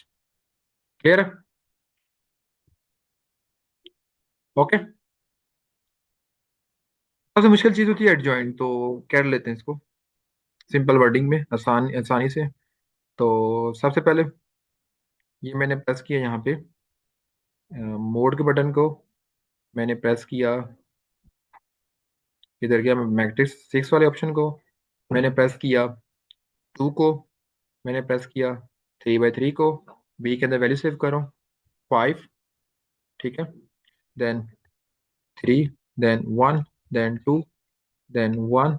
क्लियर है? ओके। सबसे मुश्किल चीज होती है एडजॉइंट, तो कर लेते हैं इसको सिंपल वर्डिंग में, आसानी से। तो सबसे पहले ये मैंने प्रेस किया यहाँ पे, मोड के बटन को मैंने प्रेस किया, इधर गया मैट्रिक्स 6 वाले ऑप्शन को मैंने प्रेस किया, 2 को मैंने प्रेस किया, 3/3 को, बी के अंदर वैल्यू सेव करो 5, ठीक है, then 3, then 1, then 2, then 1,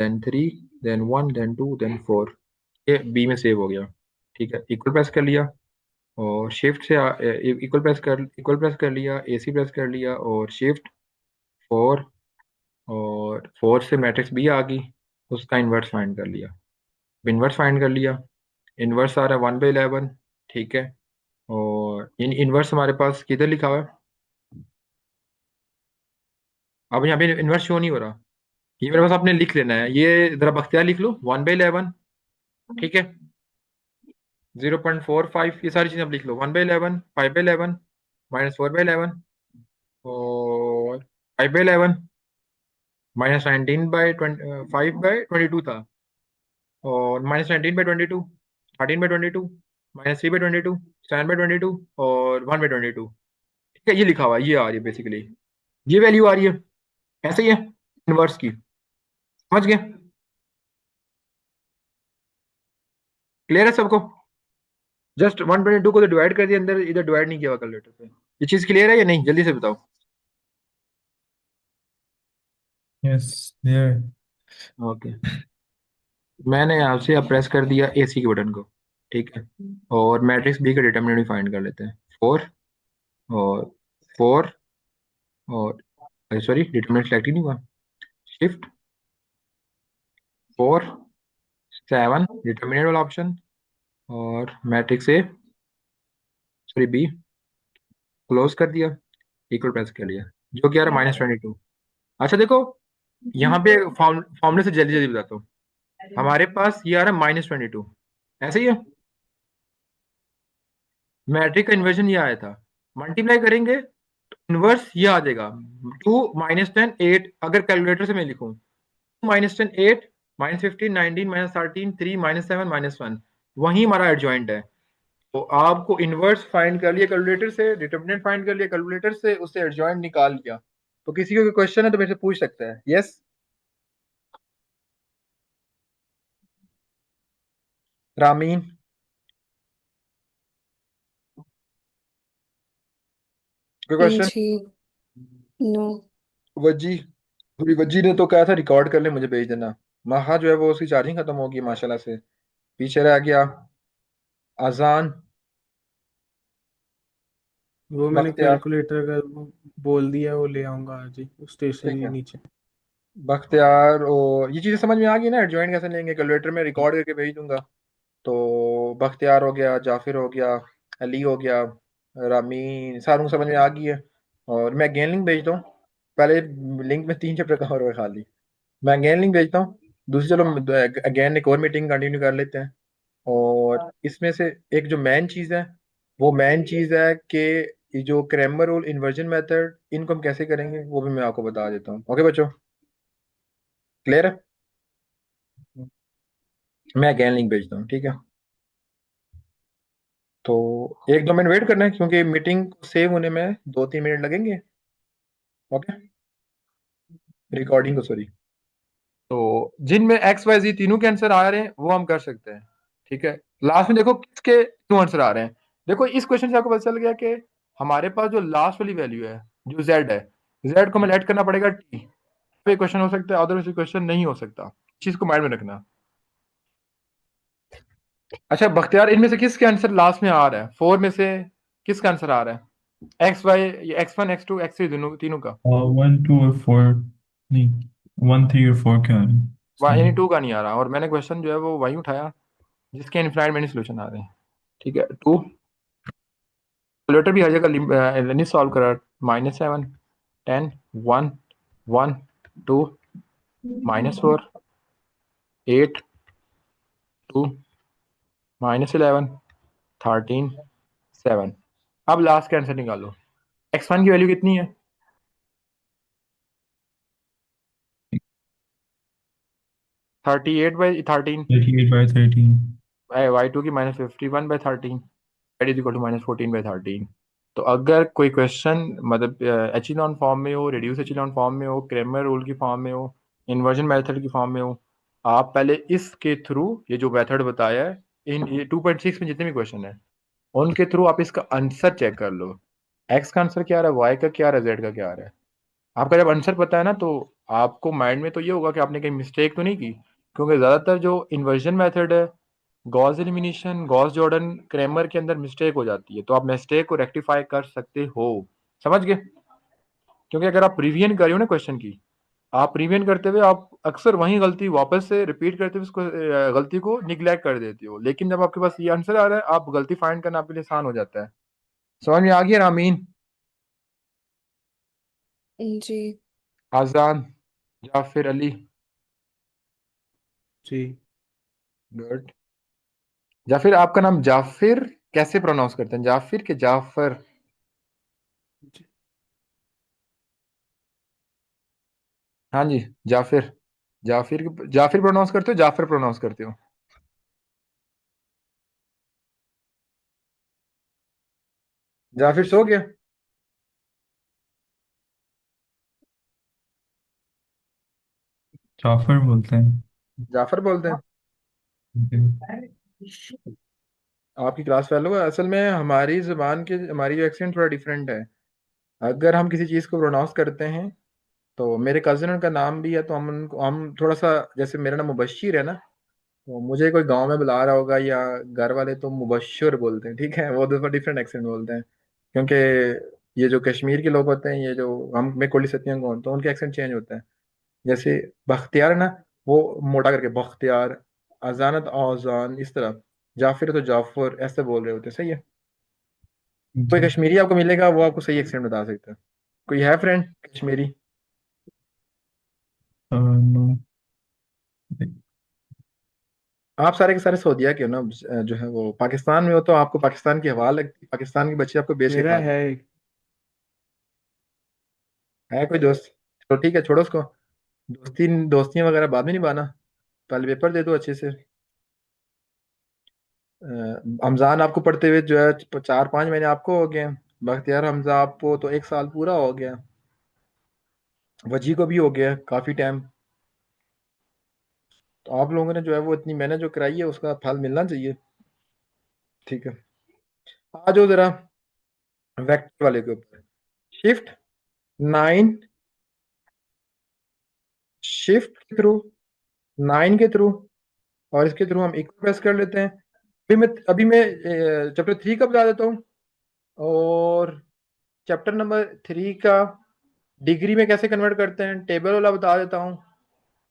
then 3, then 1, then 2, then 4, ये बी में सेव हो गया, ठीक है। इक्वल प्रेस कर लिया और शिफ्ट से इक्वल प्रेस कर लिया, एसी प्रेस कर लिया और शिफ्ट 4, और 4 से मैट्रिक्स बी आ गई, उसका इन्वर्स फाइंड कर लिया। इन्वर्स फाइंड कर लिया, इन्वर्स आ रहा है 1/11, ठीक है। और इन इन्वर्स हमारे पास किधर लिखा हुआ है? अब यहाँ पे इन्वर्स शो नहीं हो रहा, ये मेरे पास आपने लिख लेना है, ये जरा बख्तियार लिख लो, 1/11, ठीक है। 0.45, ये सारी चीजें आप लिख लो, 1/11, 5/11, -4/11, और 5/11, -19/5/22 था, और -19/22, 13/22, -3/22, 7/22 और 1/22। ठीक है, ये लिखा हुआ है, ये आ रही है बेसिकली, ये वैल्यू आ रही है, ऐसे ही है इनवर्स की। समझ गए? क्लियर है सबको? जस्ट 1/22 को तो डिवाइड कर दिया, अंदर इधर डिवाइड नहीं किया हुआ कैलकुलेटर पे। ये चीज क्लियर है या नहीं, जल्दी से बताओ। Yes clear. ओके, मैंने आपसे अब प्रेस कर दिया AC के बटन को। ठीक है, और मैट्रिक्स बी का डिटर्मिनेंट फाइंड कर लेते हैं। 4 और 4 और सॉरी, डिटर्मिनेंट सेलेक्ट ही नहीं हुआ। शिफ्ट 4 7 डिटर्मिनेंट वाला ऑप्शन, और matrix A sorry be close कर दिया, इक्वल प्रेस कर लिया, जो कि आ रहा है -22। अच्छा देखो, यहाँ पे फॉर्मूले से जल्दी जल्दी बताता हूँ। हमारे पास ये आ रहा है -22, ऐसे ही है। मैट्रिक का इन्वर्जन ये आया था, मल्टीप्लाई करेंगे इनवर्स ये आ जाएगा। 2 -10 8, अगर कैलकुलेटर से मैं लिखूं 2 -10 8 -15 19 -13 3 -7 -1, वही हमारा एडजॉइंट है। तो आपको इनवर्स फाइंड कर लिया कैलकुलेटर से, डिटर्मिनेंट फाइंड कर लिया कैलकुलेटर से, उससे एडजॉइंट निकाल लिया। तो किसी को कोई क्वेश्चन है तो मेरे से पूछ सकता है। यस रामीन, कोई क्वेश्चन? जी। नो। वज्जी, पूरी वज्जी ने तो कहा था रिकॉर्ड कर ले मुझे भेज देना। महा जो है वो उसकी चार्जिंग खत्म होगी माशाल्लाह से, पीछे रह गया। अजान, वो मैंने बख्तियार, कैलकुलेटर का वो बोल दिया, वो ले आऊंगा आज ही ठीक स्टेशनरी है, नीचे। बख्तियार, और ये चीजें समझ में आ गई ना, एडजॉइंट कैसे लेंगे, कैलकुलेटर में रिकॉर्ड करके भेज दूंगा। तो बख्तियार हो गया, जाफिर हो गया, अली हो गया, रामीन, सारों को समझ में आ गई है। और मैं अगेन लिंक भेजता हूँ। पहले लिंक में 3 चैप्टर कवर हुए खाली, मैं अगेन लिंक भेजता हूँ। दूसरी चलो अगेन एक और मीटिंग कंटिन्यू कर लेते हैं। और इसमें से एक जो मेन चीज़ है, वो मेन चीज़ है कि ये जो क्रैमर रूल, इन्वर्जन मेथड, इनको हम कैसे करेंगे वो भी मैं आपको बता देता हूँ। ओके बच्चों, क्लियर है? मैं अगेन लिंक भेजता हूँ, ठीक है। तो 1-2 मिनट वेट करना है, क्योंकि मीटिंग सेव होने में 2-3 मिनट लगेंगे। ओके, रिकॉर्डिंग को सॉरी। तो जिनमें XYZ तीनों के आंसर आ रहे हैं वो हम कर सकते हैं। ठीक है, लास्ट में देखो किसके क्यों आंसर आ रहे हैं। देखो इस क्वेश्चन से आपको पता चल गया कि हमारे पास जो लास्ट वाली वैल्यू है, जो Z है, Z को हमें ऐड करना पड़ेगा T पे। क्वेश्चन हो सकता है, अदरवाइज क्वेश्चन नहीं हो सकता। चीज को माइंड में रखना। अच्छा बख्तियार, इनमें से किसके आंसर लास्ट में आ रहा है? 4 में से किसका आंसर आ रहा है? XY, X1 X2 X3 तीनों का? 1 2 और 4 नहीं, 1 3 और 4 क्या है यानी सही? 2 का नहीं आ रहा, और मैंने क्वेश्चन जो है वो वही उठाया जिसके इनफाइनाइट मेनी सोल्यूशन आ रहे हैं। ठीक है, 2 कैलकुलेटर भी हर जगह नहीं सॉल्व करा। -7 10 1 1 2 -4 8 2 -11 13 7। अब लास्ट का आंसर निकालो। X1 की वैल्यू कितनी है? 38/13। 38/13। Y2 की -51/13 इज इक्वल टू -14/13। तो अगर कोई क्वेश्चन मतलब एचिलॉन फॉर्म में हो, रिड्यूस एचिलॉन फॉर्म में हो, क्रेमर रूल की फॉर्म में हो, इन्वर्जन मेथड की फॉर्म में हो, आप पहले इसके थ्रू, ये जो मेथड बताया है, इन ये 2.6 में जितने भी क्वेश्चन है उनके थ्रू आप इसका आंसर चेक कर लो। एक्स का आंसर क्या आ रहा है, वाई का क्या आ रहा है, जेड का क्या आ रहा है। आपका जब आंसर पता है ना, तो आपको माइंड में तो ये होगा कि आपने कहीं मिस्टेक तो नहीं की। क्योंकि ज़्यादातर जो इन्वर्जन मेथड है, Gauss elimination, Gauss Jordan, Cramer के अंदर मिस्टेक हो जाती है, तो आप मिस्टेक को रेक्टिफाई कर सकते हो। समझ गए? क्योंकि अगर आप रिवीजन कर रहे हो ना क्वेश्चन की, आप रिवीजन करते हुए आप अक्सर वही गलती वापस से रिपीट करते हुए उसको गलती को निग्लेक्ट कर देते हो। लेकिन जब आपके पास ये आंसर आ रहा है, आप गलती फाइंड करना आपके लिए आसान हो जाता है। समझ में आ गया रामीन, जी। आजान, जाफिर, अली? जी। गुड। जाफिर, आपका नाम जाफिर कैसे प्रोनाउंस करते हैं, जाफिर के जाफर? जी। हाँ जी, जाफिर। जाफिर प्रोनाउंस करते हो, जाफर प्रोनाउंस करते हो? जाफिर सो गया? जाफर बोलते हैं। जाफर बोलते हैं? Okay. आपकी क्लास फेलो है। असल में हमारी जुबान के, हमारी जो एक्सेंट थोड़ा डिफरेंट है। अगर हम किसी चीज़ को प्रोनाउंस करते हैं, तो मेरे कजिन का नाम भी है, तो हम थोड़ा सा, जैसे मेरा नाम मुबश्शिर है ना, तो मुझे कोई गांव में बुला रहा होगा या घर वाले तो मुबश्शिर बोलते हैं, ठीक है, वो तो डिफरेंट एक्सेंट बोलते हैं। क्योंकि ये जो कश्मीर के लोग होते हैं, ये जो हम मैं कोली सतियों को, तो उनके एक्सेंट चेंज होता है। जैसे बख्तियार है ना, वो मोटा करके बख्तियार, अजानत आजान, इस तरह। जाफिर तो जाफर ऐसे बोल रहे होते हैं, सही है। कोई जी। कश्मीरी आपको मिलेगा, वो आपको सही एक्सेंट बता सकता है। कोई है फ्रेंड कश्मीरी? नो। आप सारे के सारे सऊदीया के हो ना, जो है वो पाकिस्तान में हो, तो आपको पाकिस्तान की हवा लगती है, पाकिस्तान के बच्चे आपको बेच के मेरा खाते है एक। हैं। है कोई दोस्त? तो ठीक है, छोड़ो उसको। दोस्तियां वगैरह बाद में निभाना, पहले पेपर दे दो अच्छे से। हमजान आपको पढ़ते हुए जो है 4-5 महीने आपको हो गए हैं। बख्तियार हमजा आपको तो 1 साल पूरा हो गया। वजी को भी हो गया काफी टाइम। तो आप लोगों ने जो है वो इतनी मेहनत जो कराई है, उसका फल मिलना चाहिए। ठीक है, आ जाओ जरा वेक्टर वाले के ऊपर। शिफ्ट 9, शिफ्ट के थ्रू, 9 के थ्रू, और इसके थ्रू हम इक्वल प्रेस कर लेते हैं। अभी मैं चैप्टर 3 का बता देता हूँ, और चैप्टर नंबर 3 का डिग्री में कैसे कन्वर्ट करते हैं टेबल वाला बता देता हूँ,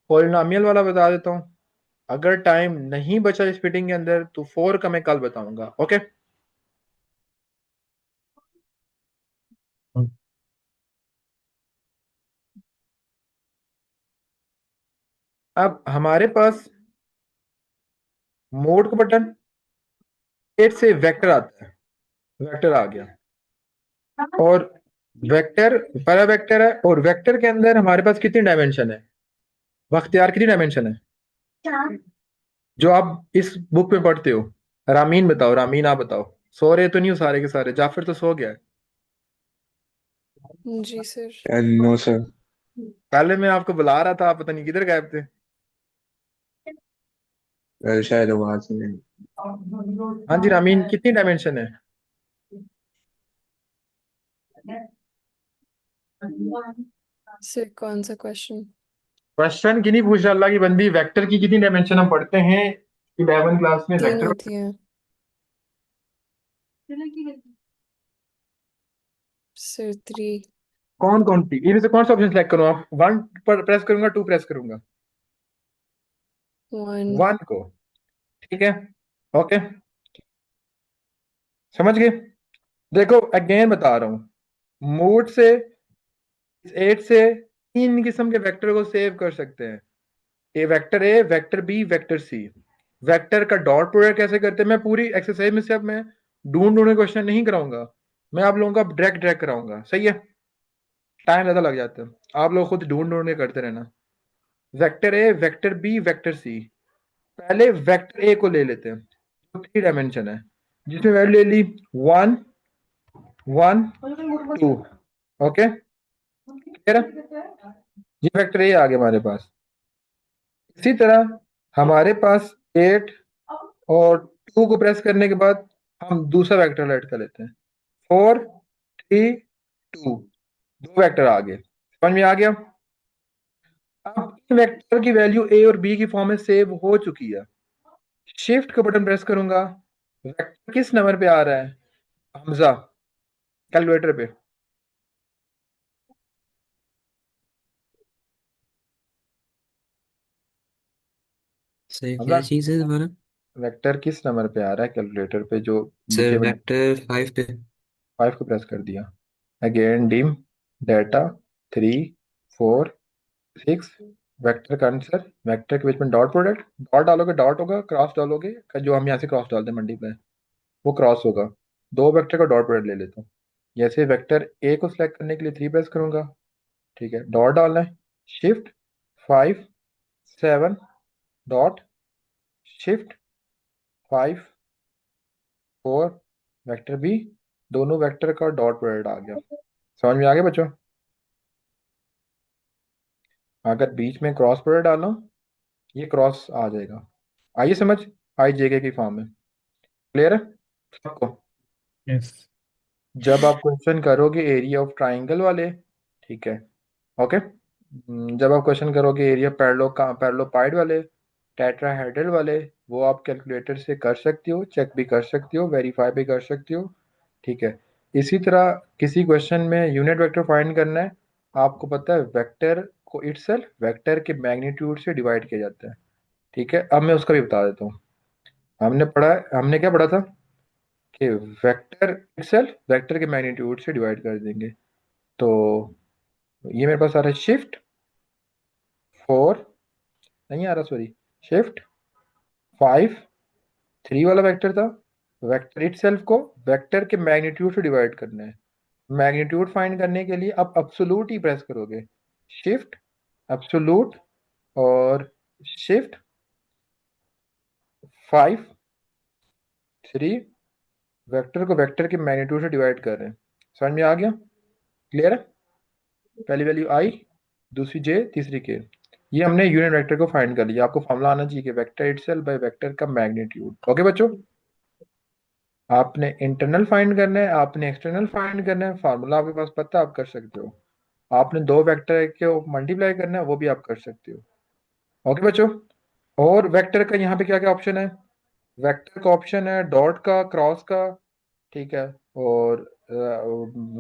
पॉलिनॉमियल वाला बता देता हूँ। अगर टाइम नहीं बचा इस फिटिंग के अंदर, तो 4 का मैं कल बताऊंगा। ओके। अब हमारे पास मोड का बटन, 8 से वेक्टर आता है, वेक्टर आ गया। और वेक्टर पहला वेक्टर है, और वेक्टर के अंदर हमारे पास कितनी डायमेंशन है? बख्तियार कितनी डायमेंशन है जो आप इस बुक में पढ़ते हो? रामीन बताओ, रामीन आप बताओ। सो रहे तो नहीं हो सारे के सारे? जाफिर तो सो गया है। जी सर। No sir. पहले मैं आपको बुला रहा था, आप पता नहीं किधर गायब थे। शायद वहां से हाँ जी रामीन, कितनी डायमेंशन है? सर कौन सा क्वेश्चन? क्वेश्चन की नहीं पूछ रहा, अल्लाह की बंदी, वेक्टर की कितनी डायमेंशन हम पढ़ते हैं 11 क्लास में 3 वेक्टर। होती है सर। 3। कौन कौन सी इनमें से कौन सा ऑप्शन सेलेक्ट करूँ? आप 1 पर प्रेस करूंगा, 2 प्रेस करूंगा? 1। 1 को, ठीक है। ओके, समझ गए? देखो अगेन बता रहा हूँ, मूड से, इस 8 से 3 किस्म के वेक्टर को सेव कर सकते हैं। A, vector B, vector C. Vector का डॉट प्रोडक्ट कैसे करते हैं, मैं पूरी एक्सरसाइज में से अब मैं ढूंढ ढूंढ क्वेश्चन नहीं कराऊंगा, मैं आप लोगों का डायरेक्ट डायरेक्ट कराऊंगा, सही है। टाइम ज्यादा लग जाता है, आप लोग खुद ढूंढ ढूंढ के करते रहना। Vector A, vector B, vector C. पहले वेक्टर ए को ले लेते हैं, जो 3 डायमेंशन है, जिसमें वैल्यू ले ली 1, 1, 2। ओके, क्लियर है? ये वेक्टर ए आ गया हमारे पास। इसी तरह हमारे पास 8 और 2 को प्रेस करने के बाद हम दूसरा वेक्टर ऐड कर लेते हैं, 4, 3, 2। 2 वेक्टर आ गए, समझ में आ गया? अब इन वेक्टर की वैल्यू ए और बी की फॉर्म में सेव हो चुकी है। शिफ्ट का बटन प्रेस करूंगा, वेक्टर किस नंबर पे आ रहा है हमजा कैलकुलेटर पे? सर हमजा, क्या चीज़ है तुम्हारा? वेक्टर किस नंबर पे आ रहा है कैलकुलेटर पे जो लिखे सर हुए? वेक्टर 5 पे। 5 को प्रेस कर दिया। Again dim, data, 3, 4, 6। वेक्टर का आंसर, वेक्टर के बीच में डॉट प्रोडक्ट, डॉट डालोगे डॉट होगा, क्रॉस डालोगे, जो हम यहाँ से क्रॉस डालते हैं मंडी पे, वो क्रॉस होगा। 2 वेक्टर का डॉट प्रोडक्ट ले लेता हूँ। जैसे वेक्टर ए को सिलेक्ट करने के लिए 3 प्रेस करूंगा, ठीक है, डॉट डालना है, shift 5, 7, dot, shift 5, 4, vector B, दोनों वेक्टर का डॉट प्रोडक्ट आ गया। समझ में आ गया बच्चों? अगर बीच में क्रॉस प्रोडक्ट डालो, ये क्रॉस आ जाएगा। आइए समझ, आई जे के की फॉर्म में। क्लियर है सबको? Yes. जब आप क्वेश्चन करोगे एरिया ऑफ ट्राइंगल वाले, ठीक है, ओके, जब आप क्वेश्चन करोगे एरिया पैरेललोपाइड वाले, टेट्राहेड्रल वाले, वो आप कैलकुलेटर से कर सकते हो, चेक भी कर सकते हो, वेरीफाई भी कर सकते हो, ठीक है। इसी तरह किसी क्वेश्चन में यूनिट वेक्टर फाइंड करना है, आपको पता है वेक्टर को इटसेल्फ वेक्टर के मैग्नीट्यूड से डिवाइड किया जाता है, ठीक है। अब मैं उसका भी बता देता हूँ। हमने क्या पढ़ा था कि वेक्टर इटसेल्फ वेक्टर के मैग्नीट्यूड से डिवाइड कर देंगे। तो ये मेरे पास आ रहा है शिफ्ट 4, नहीं आ रहा सॉरी, शिफ्ट 5 3 वाला वेक्टर था। वेक्टर इटसेल्फ को वेक्टर के मैग्नीट्यूड से डिवाइड करना है। मैग्नीट्यूड फाइंड करने के लिए आप एब्सोल्यूट ही प्रेस करोगे, शिफ्ट एब्सोल्यूट और शिफ्ट 5 3, वेक्टर को वेक्टर के मैग्नीट्यूड से डिवाइड कर रहे हैं। समझ में आ गया? क्लियर है? पहली वैल्यू आई, दूसरी जे, तीसरी के। ये हमने यूनिट वेक्टर को फाइंड कर लिया। आपको फॉर्मूला आना चाहिए कि वेक्टर इटसेल्फ बाय वेक्टर का मैग्नीट्यूड। ओके बच्चों, आपने इंटरनल फाइंड करना है, आपने एक्सटर्नल फाइंड करना है, फार्मूला आपके पास पता है, आप कर सकते हो। आपने दो वेक्टर को मल्टीप्लाई करना है, वो भी आप कर सकते हो। ओके बच्चों, और वेक्टर का यहाँ पे क्या क्या ऑप्शन है? वेक्टर का ऑप्शन है डॉट का, क्रॉस का, ठीक है, और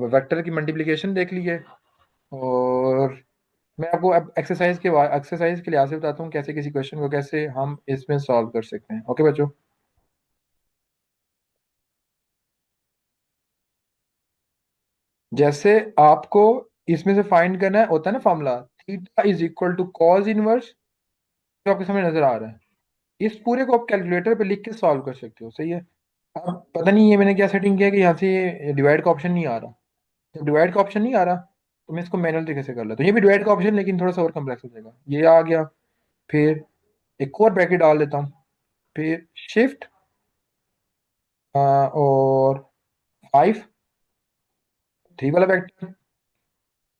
वेक्टर की मल्टीप्लिकेशन देख लीजिए। और मैं आपको अब एक्सरसाइज के लिहाज से बताता हूँ कैसे किसी क्वेश्चन को कैसे हम इसमें सॉल्व कर सकते हैं। ओके बच्चों, जैसे आपको इसमें से फाइंड करना है, होता है ना formula, theta is equal to cos inverse, जो आपके सामने नजर आ रहा है, इस पूरे को आप कैलकुलेटर पे लिख के सॉल्व कर सकते हो। सही है? अब पता नहीं ये मैंने क्या सेटिंग किया कि यहाँ से डिवाइड का ऑप्शन नहीं आ रहा। जब डिवाइड का ऑप्शन नहीं आ रहा तो मैं इसको मैनुअल तरीके से कर लेता हूँ। ये भी डिवाइड का ऑप्शन, लेकिन थोड़ा सा और कम्प्लेक्स हो जाएगा। ये आ गया, फिर एक और ब्रैकेट डाल देता हूँ, फिर शिफ्ट और 5 3 वाला वेक्टर,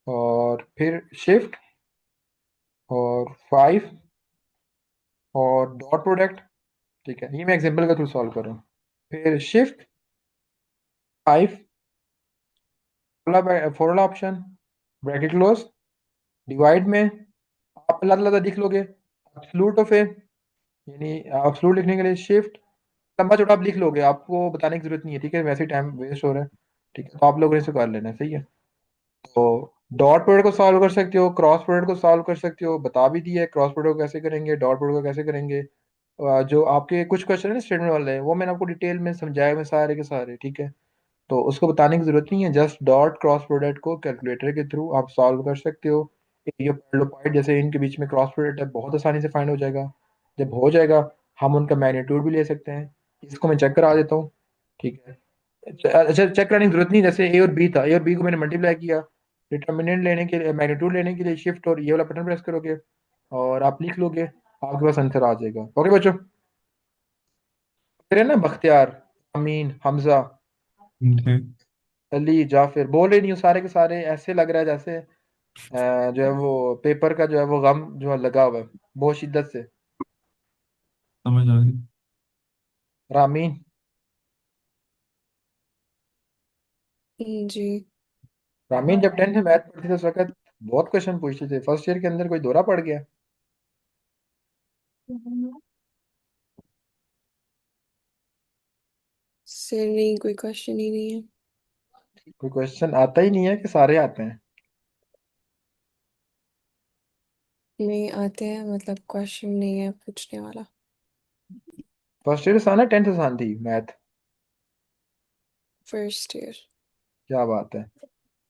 और फिर शिफ्ट और 5 और डॉट प्रोडक्ट, ठीक है। ये मैं एग्जांपल के थ्रू सॉल्व कर रहा हूँ। फिर शिफ्ट 5 4 वाला ऑप्शन, ब्रैकेट क्लोज, डिवाइड में आप अलग अलग लिख लोगे एब्सोल्यूट ऑफ ए, यानी एब्सोल्यूट लिखने के लिए शिफ्ट, लंबा चौड़ा आप लिख लोगे, आपको बताने की जरूरत नहीं है, ठीक है, वैसे ही टाइम वेस्ट हो रहा है, ठीक है, तो आप लोगों ने इसे कर लेना है। सही है? तो डॉट प्रोडक्ट को सॉल्व कर सकते हो, क्रॉस प्रोडक्ट को सॉल्व कर सकते हो, बता भी दिया है क्रॉस प्रोडक्ट को कैसे करेंगे, डॉट प्रोडक्ट को कैसे करेंगे। जो आपके कुछ क्वेश्चन है ना स्टेटमेंट वाले, वो मैंने आपको डिटेल में समझाए हुए सारे के सारे, ठीक है, तो उसको बताने की जरूरत नहीं है। जस्ट डॉट क्रॉस प्रोडक्ट को कैलकुलेटर के थ्रू आप सॉल्व कर सकते हो। ये पैरेललोपाइड जैसे इनके बीच में क्रॉस प्रोडक्ट है, बहुत आसानी से फाइंड हो जाएगा। जब हो जाएगा हम उनका मैग्नीट्यूड भी ले सकते हैं। इसको मैं चेक करा देता हूँ, ठीक है। अच्छा, चेक कराने की जरूरत नहीं, जैसे ए और बी था, ए और बी को मैंने मल्टीप्लाई किया, डिटर्मिनेंट लेने के लिए, मैग्नीट्यूड लेने के लिए शिफ्ट और ये वाला बटन प्रेस करोगे और आप लिख लोगे, आपके पास आंसर आ जाएगा। ओके बच्चों, फिर है ना बख्तियार, अमीन, हमजा, जी। अली, जाफिर, बोल ही नहीं हो सारे के सारे, ऐसे लग रहा है जैसे जो है वो पेपर का जो है वो गम जो है लगा हुआ है बहुत शिद्दत से। समझ आ गई। रामीन, जी। रामीन जब 10th में मैथ पढ़ती थी उस वक्त बहुत क्वेश्चन पूछते थे, फर्स्ट ईयर के अंदर कोई दौरा पड़ गया? सर नहीं, कोई क्वेश्चन ही नहीं है। कोई क्वेश्चन आता ही नहीं है कि सारे आते हैं? नहीं आते हैं, मतलब क्वेश्चन नहीं है पूछने वाला। फर्स्ट ईयर आसान है, 10th आसान थी मैथ? First year. क्या बात है,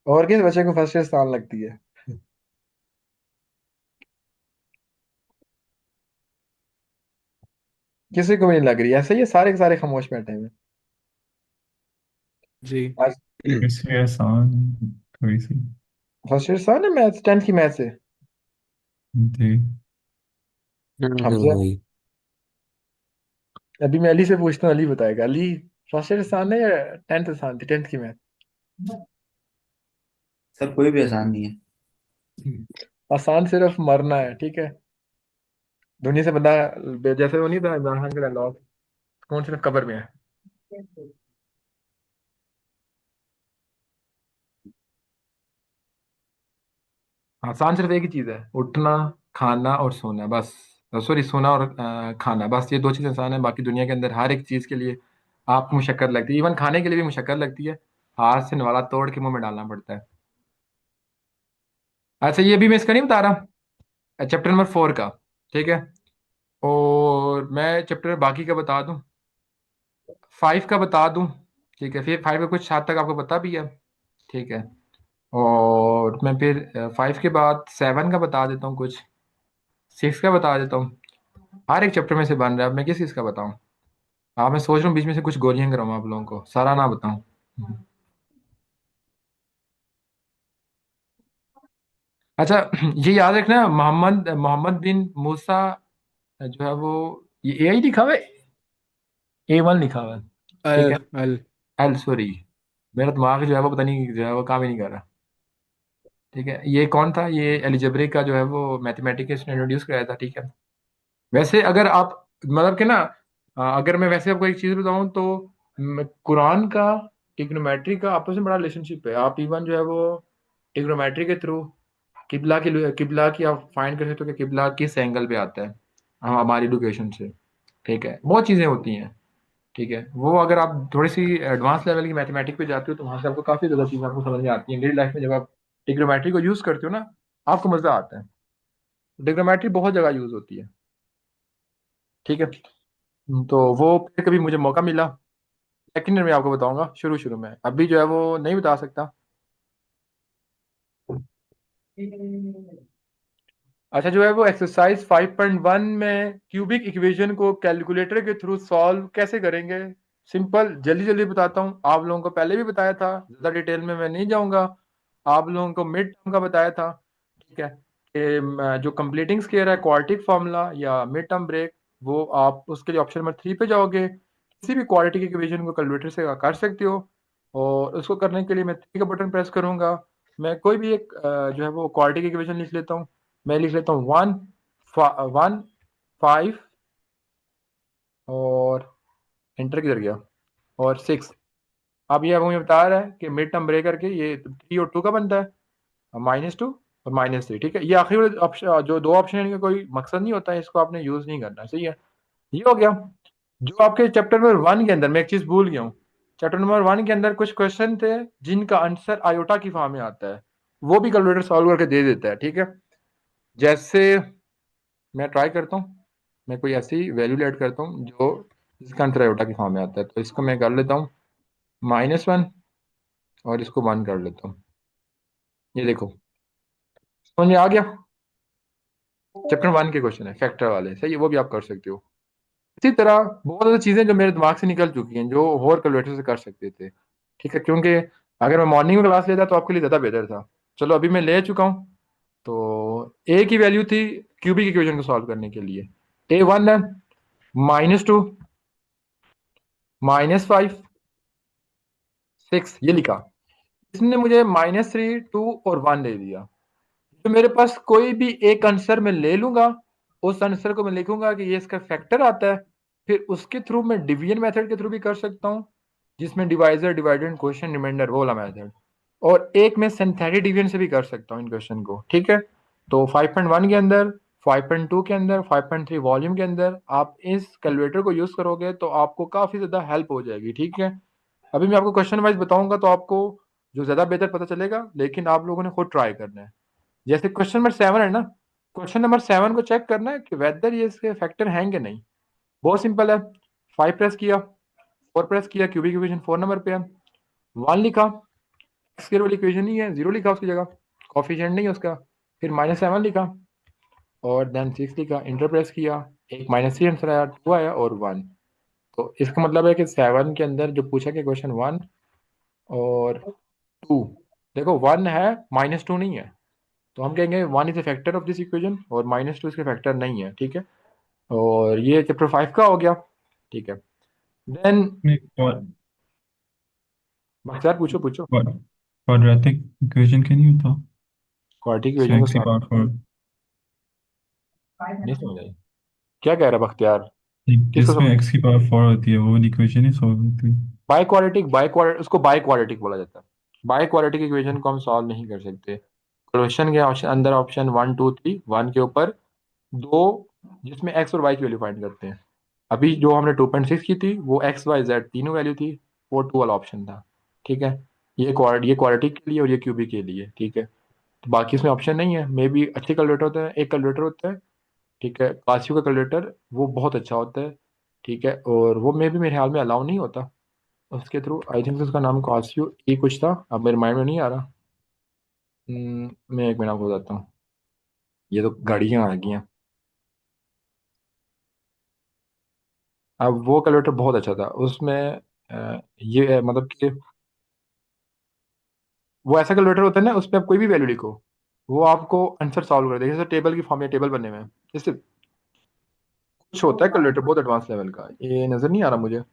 और किस बच्चे को फर्स्ट ईयर आसान लगती है? किसी को भी नहीं लग रही, ऐसे ही है, सारे के सारे खामोश बैठे हुए जी। आज। इससे आसान थोड़ी सी। फर्स्ट ईयर आसान है मैथ, 10th की मैथ से? जी। हमसे वही। अभी मैं अली से पूछता हूँ, अली बताएगा। अली, फर्स्ट ईयर आसान है या 10th आसान थी, 10th की मैथ? सर कोई भी आसान नहीं है। आसान सिर्फ मरना है, ठीक है। दुनिया से बंदा जैसे वो नहीं था इमरान खान का डायलॉग, कौन सिर्फ कब्र में है। आसान सिर्फ एक ही चीज है, उठना, खाना और सोना, बस। सॉरी, सोना और खाना, बस ये दो चीजें आसान है। बाकी दुनिया के अंदर हर एक चीज के लिए आपको मुशक्कत लगती है, इवन खाने के लिए भी मुशक्कत लगती है। हाथ से निवाला तोड़ के मुंह में डालना पड़ता है। अच्छा, ये भी मैं इसका नहीं बता रहा, चैप्टर नंबर 4 का, ठीक है। और मैं चैप्टर बाकी का बता दूं, 5 का बता दूं, ठीक है। फिर 5 का कुछ हद तक आपको पता भी है, ठीक है। और मैं फिर 5 के बाद 7 का बता देता हूँ कुछ, 6 का बता देता हूँ। हर एक चैप्टर में से बन रहा है, अब मैं किस चीज़ का बताऊँ। हाँ, मैं सोच रहा हूँ बीच में से कुछ गोलियां कराऊँ आप लोगों को, सारा ना बताऊँ। अच्छा, ये याद रखना, मोहम्मद मोहम्मद बिन मूसा जो है वो, ये ए आई लिखा हुआ है, A1 लिखा हुआ है, ठीक है। अल अल एल, सॉरी, मेरा दिमाग जो है वो पता नहीं, जो है वो काम ही नहीं कर रहा, ठीक है। ये कौन था, ये एलिजेब्रिक का जो है वो मैथमेटिक्स ने इंट्रोड्यूस कराया था, ठीक है। वैसे अगर आप, मतलब कि ना, अगर मैं वैसे आपको एक चीज बताऊं तो कुरान का टिग्नोमेट्री का आपस में बड़ा रिलेशनशिप है। आप इवन जो है वो टिग्नोमेट्री के थ्रू किबला की आप फाइंड कर सकते हो कि किबला किस एंगल पे आता है हमारी लोकेशन से, ठीक है। बहुत चीजें होती हैं, ठीक है। वो अगर आप थोड़ी सी एडवांस लेवल की मैथमेटिक्स पे जाते हो तो वहां से आपको काफी ज्यादा चीजें आपको समझ में आती हैं डेली लाइफ में। जब आप टिग्नोमेट्री को यूज करते हो ना, आपको मजा आता है। टिग्नोमेट्री बहुत जगह यूज होती है, ठीक है। तो वो फिर कभी मुझे मौका मिला, सेकंड ईयर में आपको बताऊंगा, शुरू शुरू में, अभी जो है वो नहीं बता सकता। अच्छा, जो है वो एक्सरसाइज 5.1 में क्यूबिक इक्वेशन को कैलकुलेटर के थ्रू सॉल्व कैसे करेंगे। सिंपल, जल्दी जल्दी बताता हूँ। आप लोगों को पहले भी बताया था, ज़्यादा डिटेल में मैं नहीं जाऊंगा। आप लोगों को मिड टर्म का बताया था, ठीक है, कि जो कंप्लीटिंग स्केयर है, क्वाड्रेटिक फार्मूला या मिड टर्म ब्रेक, वो आप उसके लिए ऑप्शन नंबर 3 पे जाओगे, किसी भी क्वाड्रेटिक इक्वेशन को कैलकुलेटर से कर सकते हो। और उसको करने के लिए मैं 3 का बटन प्रेस करूंगा। मैं कोई भी एक जो है वो क्वाड्रेटिक इक्वेशन लिख लेता हूँ। मैं लिख लेता हूँ 1 5 और एंटर किधर गया, और 6। अब ये मुझे बता रहा है कि मिड टर्म ब्रेक करके ये 3 और 2 का बनता है, -2 और -3, ठीक है। ये आखिरी वाले ऑप्शन, जो दो ऑप्शन है, इनका कोई मकसद नहीं होता है, इसको आपने यूज नहीं करना, सही है। ये हो गया। जो आपके चैप्टर नंबर 1 के अंदर, मैं एक चीज भूल गया हूँ, चैप्टर नंबर 1 के अंदर कुछ क्वेश्चन थे जिनका आंसर आयोटा की फॉर्म में आता है, वो भी कैलकुलेटर सॉल्व करके दे देता है, ठीक है। जैसे मैं ट्राई करता हूँ, मैं कोई ऐसी वैल्यू ऐड करता हूँ जो जिसका आंसर आयोटा की फॉर्म में आता है। तो इसको मैं कर लेता हूँ -1 और इसको 1 कर लेता हूँ। ये देखो, समझ में आ गया। चैप्टर 1 के क्वेश्चन है फैक्टर वाले, सही है, वो भी आप कर सकते हो। इसी तरह बहुत ज़्यादा चीज़ें जो मेरे दिमाग से निकल चुकी हैं, जो और कैलकुलेटर से कर सकते थे, ठीक है। क्योंकि अगर मैं मॉर्निंग में क्लास लेता तो आपके लिए ज़्यादा बेहतर था। चलो, अभी मैं ले चुका हूँ। तो ए की वैल्यू थी क्यूबिक इक्वेशन को सॉल्व करने के लिए, A1 है -2 -5 6, ये लिखा। इसने मुझे -3 2 और 1 दे दिया। तो मेरे पास कोई भी एक आंसर मैं ले लूंगा, उस आंसर को मैं लिखूंगा कि ये इसका फैक्टर आता है। फिर उसके थ्रू मैं डिवीजन मेथड के थ्रू भी कर सकता हूँ, जिसमें डिवाइजर डिवाइडेड क्वेश्चन रिमाइंडर वो वाला मेथड। और एक मैं सिंथेटिक डिवीजन से भी कर सकता हूँ इन क्वेश्चन को, ठीक है। तो 5.1 के अंदर, 5.2 के अंदर, 5.3 वॉल्यूम के अंदर आप इस कैलकुलेटर को यूज करोगे तो आपको काफी ज्यादा हेल्प हो जाएगी, ठीक है। अभी मैं आपको क्वेश्चन वाइज बताऊंगा तो आपको जो ज्यादा बेहतर पता चलेगा, लेकिन आप लोगों ने खुद ट्राई करना है। जैसे क्वेश्चन नंबर 7 है ना, क्वेश्चन नंबर 7 को चेक करना है कि वेदर ये इसके फैक्टर हैं कि नहीं। बहुत सिंपल है। 5 प्रेस किया, 4 प्रेस किया, क्यूबिक इक्वेशन 4 नंबर पे है। 1 लिखा, स्केयर वाली इक्वेशन नहीं है, 0 लिखा उसकी जगह, कॉफिशिएंट नहीं है उसका। फिर -7 लिखा और देन 6 लिखा, इंटर प्रेस किया, एक -3 आंसर आया, 2 आया और 1। तो इसका मतलब है कि 7 के अंदर जो पूछा गया क्वेश्चन 1 और 2, देखो 1 है, -2 नहीं है। तो हम कहेंगे 1 is a factor of this equation और -2 इसके फैक्टर नहीं है, ठीक है। और ये चैप्टर 5 का हो गया, ठीक है। देन नहीं बख्तियार पूछो पूछो। क्वाड्रेटिक इक्वेशन क्या नहीं होता? क्वाड्रेटिक इक्वेशन को एक्स की सॉल्व पावर फोर। नहीं समझ आई, क्या कह रहा है बख्तियार? किसको जिसमें समझ? एक्स की पावर फोर होती है वो वाली इक्वेशन ही सॉल्व होती है। बाई क्वाड्रेटिक उसको बाई क्वाड्रेटिक बोला जाता है। बाई क्वाड्रेटिक इक्वेशन को हम सॉल्व नहीं कर सकते। क्वेश्चन के ऑप्शन अंदर ऑप्शन 1 2 3, 1 के ऊपर दो, जिसमें एक्स और वाई की वैल्यू फाइंड करते हैं। अभी जो हमने 2.6 की थी वो एक्स वाई जेड तीनों वैल्यू थी, वो टू वाला ऑप्शन था। ठीक है, ये क्वाड्रेटिक के लिए और ये क्यूबिक के लिए। ठीक है, तो बाकी इसमें ऑप्शन नहीं है। मे बी अच्छे कैलकुलेटर होते हैं, एक कैलकुलेटर होता है, ठीक है, कासियो का कैलकुलेटर, वो बहुत अच्छा होता है। ठीक है, और वो मे बी मेरे ख्याल में अलाउ नहीं होता उसके थ्रू। आई थिंक उसका नाम कासियो ये कुछ था, अब मेरे माइंड में नहीं आ रहा। मैं एक मिनट आपको बताता हूँ, ये तो गाड़ियाँ आ गई हैं। अब वो कैलकुलेटर बहुत अच्छा था उसमें। ये है मतलब कि वो ऐसा कैलकुलेटर होता है ना, उसमें आप कोई भी वैल्यू लिखो, वो आपको आंसर सॉल्व कर देगा। जैसे टेबल की फॉर्म में टेबल बने हुए हैं, जैसे कुछ होता है कैलकुलेटर बहुत एडवांस लेवल का, ये नजर नहीं आ रहा मुझे।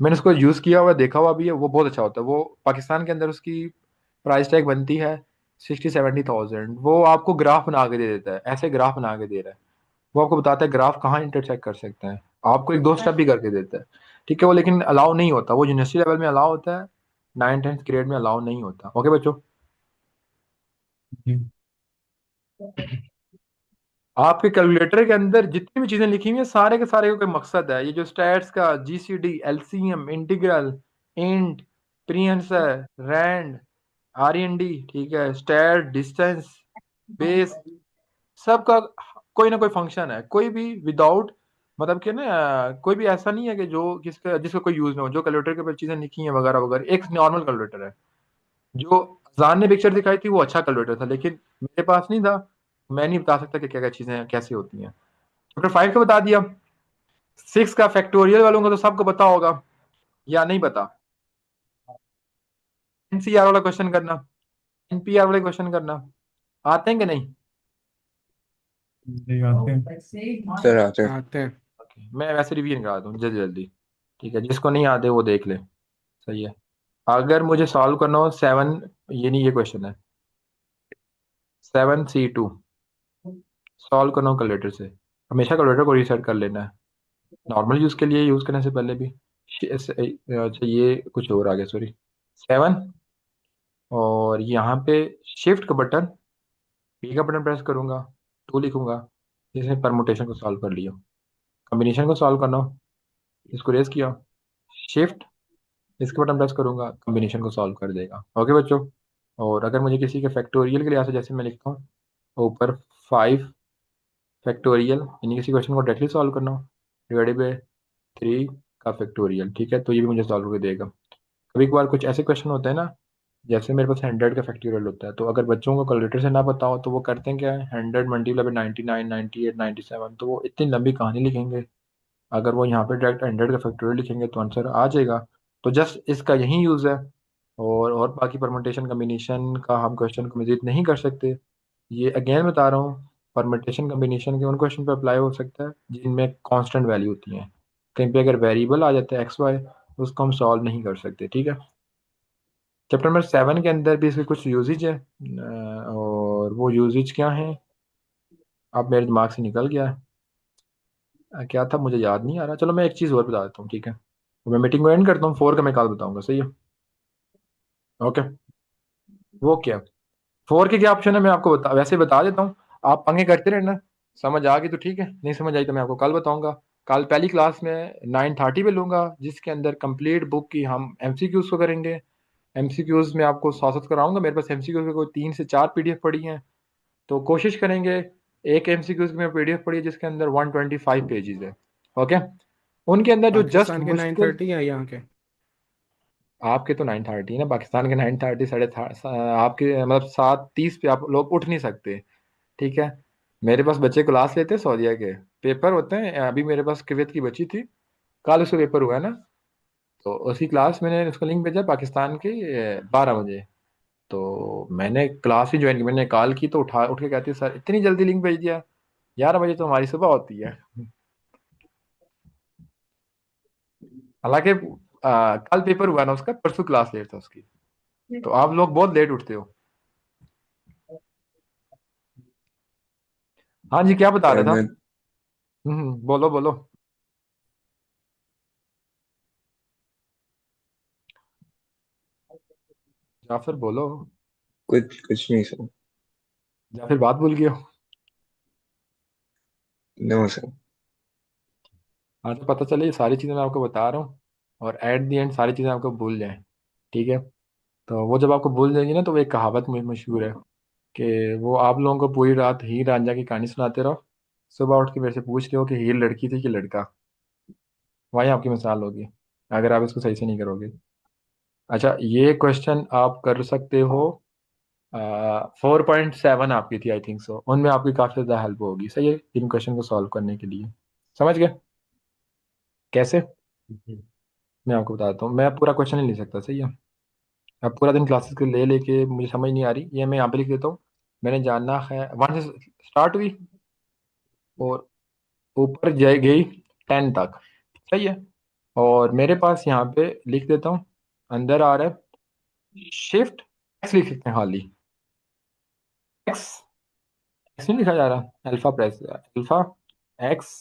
मैंने उसको यूज किया हुआ देखा हुआ भी है, वो बहुत अच्छा होता है। वो पाकिस्तान के अंदर उसकी प्राइस टैग बनती है 60-70 थाउजेंड। वो आपको ग्राफ बना के दे देता है, ऐसे ग्राफ बना के दे रहा है। वो आपको बताता है ग्राफ कहाँ इंटरसेक्ट कर सकते हैं, आपको एक दो स्टेप भी करके देता है। ठीक है, वो लेकिन अलाउ नहीं होता, वो यूनिवर्सिटी लेवल में अलाउ होता है, 9th 10th ग्रेड में अलाउ नहीं होता। ओके बच्चों, जी। आपके कैलकुलेटर के अंदर जितनी भी चीजें लिखी हुई हैं सारे के सारे का कोई मकसद है। ये जो स्टैट्स का GCD LCM integral int pre answer rand RND, ठीक है, स्टैट डिस्टेंस बेस, सबका कोई ना कोई फंक्शन है। कोई भी विदाउट मतलब कि ना कोई भी ऐसा नहीं है कि जो जिसका जिसका कोई यूज ना हो। जो कैलकुलेटर के ऊपर चीजें लिखी हैं वगैरह वगैरह, एक नॉर्मल कैलकुलेटर है। जो अजान ने पिक्चर दिखाई थी वो अच्छा कैलकुलेटर था, लेकिन मेरे पास नहीं था। मैं नहीं बता सकता कि क्या क्या चीजें कैसे होती हैं। चैप्टर 5 का बता दिया। 6 का फैक्टोरियल वालों को तो सबको पता होगा या नहीं पता। एनसीआर वाला क्वेश्चन करना, एनपीआर वाले क्वेश्चन करना, आते हैं कि नहीं? जी आते हैं। सर आते हैं। आते हैं। Okay, मैं वैसे रिवीजन करा दूँ जल्दी जल्दी। ठीक है, जिसको नहीं आते वो देख ले। सही है। अगर मुझे सॉल्व करना हो 7, ये नहीं, ये क्वेश्चन है 7C2, सॉल्व करना हो कैलकुलेटर से। हमेशा कैलकुलेटर को रीसेट कर लेना है, नॉर्मल यूज के लिए यूज करने से पहले भी। अच्छा ये कुछ और आ गया, सॉरी। 7, और यहाँ पे शिफ्ट का बटन, पी का बटन प्रेस करूंगा, 2 लिखूंगा, इसने परमुटेशन को सॉल्व कर लिया। कॉम्बिनेशन को सॉल्व करना हो, इसको रेस किया, शिफ्ट, इसके बटन प्रेस करूंगा, कॉम्बिनेशन को सॉल्व कर देगा। ओके बच्चों, और अगर मुझे किसी के फैक्टोरियल के लिए से जैसे मैं लिखता हूँ ऊपर 5 फैक्टोरियल, यानी किसी क्वेश्चन को डायरेक्टली सॉल्व करना हो, डिवाइडेड बाई 3 का फैक्टोरियल, ठीक है, तो ये भी मुझे सॉल्व करके देगा। कभी कभार कुछ ऐसे क्वेश्चन होते हैं ना, जैसे मेरे पास 100 का फैक्टोरियल होता है, तो अगर बच्चों को कैलकुलेटर से ना पता हो तो वो करते हैं क्या है, 100 × 99 98 97, तो वो इतनी लंबी कहानी लिखेंगे। अगर वो यहाँ पे डायरेक्ट 100 का फैक्टोरियल लिखेंगे तो आंसर आ जाएगा। तो जस्ट इसका यही यूज़ है। और बाकी परमुटेशन कम्बिनेशन का हम क्वेश्चन को मजीद नहीं कर सकते। ये अगेन बता रहा हूँ, परमुटेशन कम्बिनेशन के उन क्वेश्चन पे अप्लाई हो सकता है जिनमें कांस्टेंट वैल्यू होती हैं। कहीं पे अगर वेरिएबल आ जाता है एक्स वाई, उसको हम सॉल्व नहीं कर सकते। ठीक है, चैप्टर नंबर 7 के अंदर भी इसके कुछ यूजेज है, और वो यूजेज क्या है अब मेरे दिमाग से निकल गया है। क्या था मुझे याद नहीं आ रहा। चलो मैं एक चीज़ और बता देता हूँ, ठीक है, तो मैं मीटिंग को एंड करता हूँ। 4 का मैं कल बताऊंगा, सही है? ओके, वो क्या 4 के क्या ऑप्शन है मैं आपको वैसे बता देता हूँ, आप पंगे करते रहना। समझ आ गई तो ठीक है, नहीं समझ आई तो मैं आपको कल बताऊंगा। कल पहली क्लास में 9:30 पे लूंगा, जिसके अंदर कंप्लीट बुक की हम एमसीक्यूज को करेंगे। एमसीक्यूज में आपको 100 कराऊंगा। मेरे पास एमसीक्यूज के कोई 3 से 4 पीडीएफ पड़ी हैं, तो कोशिश करेंगे। एक एमसीक्यूज में पीडीएफ पड़ी है जिसके अंदर 125 पेजेस है। ओके, उनके अंदर जो जस्ट पाकिस्तान के मुश्किल, 9:30 या यहाँ के? आपके तो 9:30 ना, पाकिस्तान के 9:30 आपके मतलब 7:30 पे आप लोग उठ नहीं सकते। ठीक है, मेरे पास बच्चे क्लास लेते हैं सऊदीया के, पेपर होते हैं। अभी मेरे पास कुवैत की बच्ची थी, कल उसका पेपर हुआ है ना, तो उसी क्लास मैंने उसका लिंक भेजा पाकिस्तान के 12 बजे। तो मैंने क्लास ही ज्वाइन की, मैंने कॉल की तो उठ के कहती है सर इतनी जल्दी लिंक भेज दिया, 11 बजे तो हमारी सुबह होती है। हालांकि कल पेपर हुआ ना उसका, परसों क्लास लेट था उसकी, तो आप लोग बहुत लेट उठते हो। हाँ जी, क्या बता सर रहा था? मैं बोलो बोलो। या फिर बोलो, कुछ कुछ नहीं सर। या फिर बात भूल गए हो? No sir. हाँ, तो पता चले ये सारी चीज़ें मैं आपको बता रहा हूँ, और एट दी एंड सारी चीज़ें आपको भूल जाएं। ठीक है, तो वो जब आपको भूल जाएगी ना, तो वो एक कहावत मशहूर है कि वो आप लोगों को पूरी रात हीर रांझा की कहानी सुनाते रहो, सुबह उठ के मेरे से पूछ रहे हो कि हीर लड़की थी कि लड़का। वही आपकी मिसाल होगी अगर आप इसको सही से नहीं करोगे। अच्छा, ये क्वेश्चन आप कर सकते हो। 4.7 आपकी थी आई थिंक सो, उनमें आपकी काफ़ी ज़्यादा हेल्प होगी। सही है, इन क्वेश्चन को सॉल्व करने के लिए। समझ गए कैसे? मैं आपको बताता हूँ, मैं पूरा क्वेश्चन नहीं ले सकता। सही है, अब पूरा दिन क्लासेस के ले लेके मुझे समझ नहीं आ रही, ये मैं यहाँ पे लिख देता हूँ। मैंने जानना है, वन से स्टार्ट हुई और ऊपर जाए गई 10 तक। सही है, और मेरे पास यहाँ पे लिख देता हूँ, अंदर आ रहा है शिफ्ट एक्स, लिख सकते हैं खाली एक्स। एक्स नहीं लिखा जा रहा, alpha press, alpha x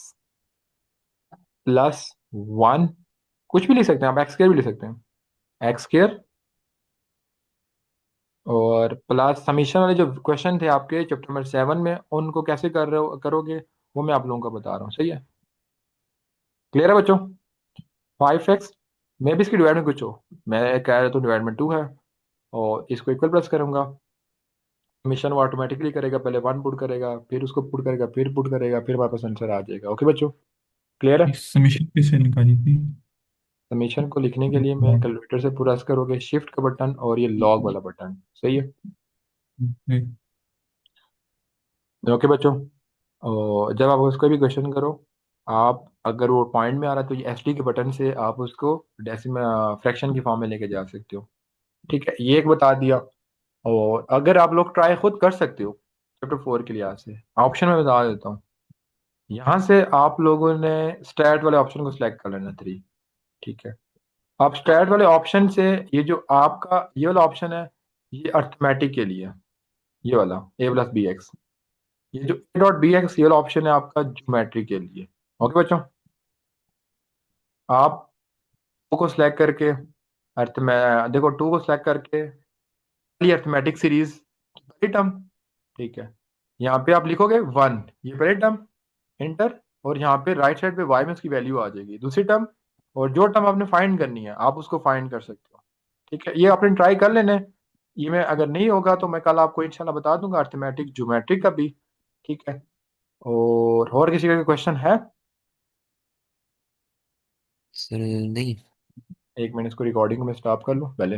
plus 1, कुछ भी लिख सकते हैं आप, एक्स स्क्र भी लिख सकते हैं, एक्स स्क्र, और प्लस समीशन वाले जो क्वेश्चन थे आपके चैप्टर नंबर 7 में, उनको कैसे कर रहे हो करोगे, वो मैं आप लोगों को बता रहा हूँ। सही है, क्लियर है बच्चों? 5x में भी इसकी डिवाइड में कुछ हो, मैं कह रहा तो डिवाइड में 2 है, और इसको इक्वल प्लस करूंगा, समीशन वो ऑटोमेटिकली करेगा, पहले 1 पुट करेगा, फिर उसको पुट करेगा, फिर पुट करेगा, फिर हमारे पास आंसर आ जाएगा। ओके बच्चों, क्लियर है? इस सबमिशन कैसे निकाली थी? समीशन को लिखने के लिए मैं कैलकुलेटर से प्रेस करोगे शिफ्ट का बटन और ये लॉग वाला बटन। सही है, ओके। ओके बच्चों। और जब आप उसको भी क्वेश्चन करो, आप अगर वो पॉइंट में आ रहा है तो ये एस टी के बटन से आप उसको डेसिमल फ्रैक्शन की फॉर्म में लेके जा सकते हो। ठीक है, ये एक बता दिया। और अगर आप लोग ट्राई खुद कर सकते हो चैप्टर 4 के लिहाज से, ऑप्शन में बता देता हूँ। यहाँ से आप लोगों ने स्टैट वाले ऑप्शन को सिलेक्ट कर लेना 3। ठीक है, आप स्टैट वाले ऑप्शन से, ये जो आपका ये वाला ऑप्शन है, ये अर्थमेटिक के लिए है, ये वाला a प्लस बी एक्स। ये जो ए डॉट बी एक्स, ये वाला ऑप्शन है आपका ज्योमेट्री के लिए। ओके बच्चों, आप 2 को सिलेक्ट करके, अर्थ में देखो 2 को सिलेक्ट करके पहली अर्थमेटिक सीरीज पहली टर्म, ठीक है, यहाँ पे आप लिखोगे 1, ये पहली टर्म, इंटर, और यहाँ पे राइट साइड पे वाई में उसकी वैल्यू आ जाएगी दूसरी टर्म, और जो टर्म आपने फाइंड करनी है आप उसको फाइंड कर सकते हो। ठीक है, ये आपने ट्राई कर लेना है। ये मैं अगर नहीं होगा तो मैं कल आपको इंशाल्लाह बता दूंगा अर्थमेटिक ज्योमेट्रिक का भी। ठीक है, और किसी का क्वेश्चन है? सर नहीं। एक मिनट, इसको रिकॉर्डिंग में स्टॉप कर लो पहले।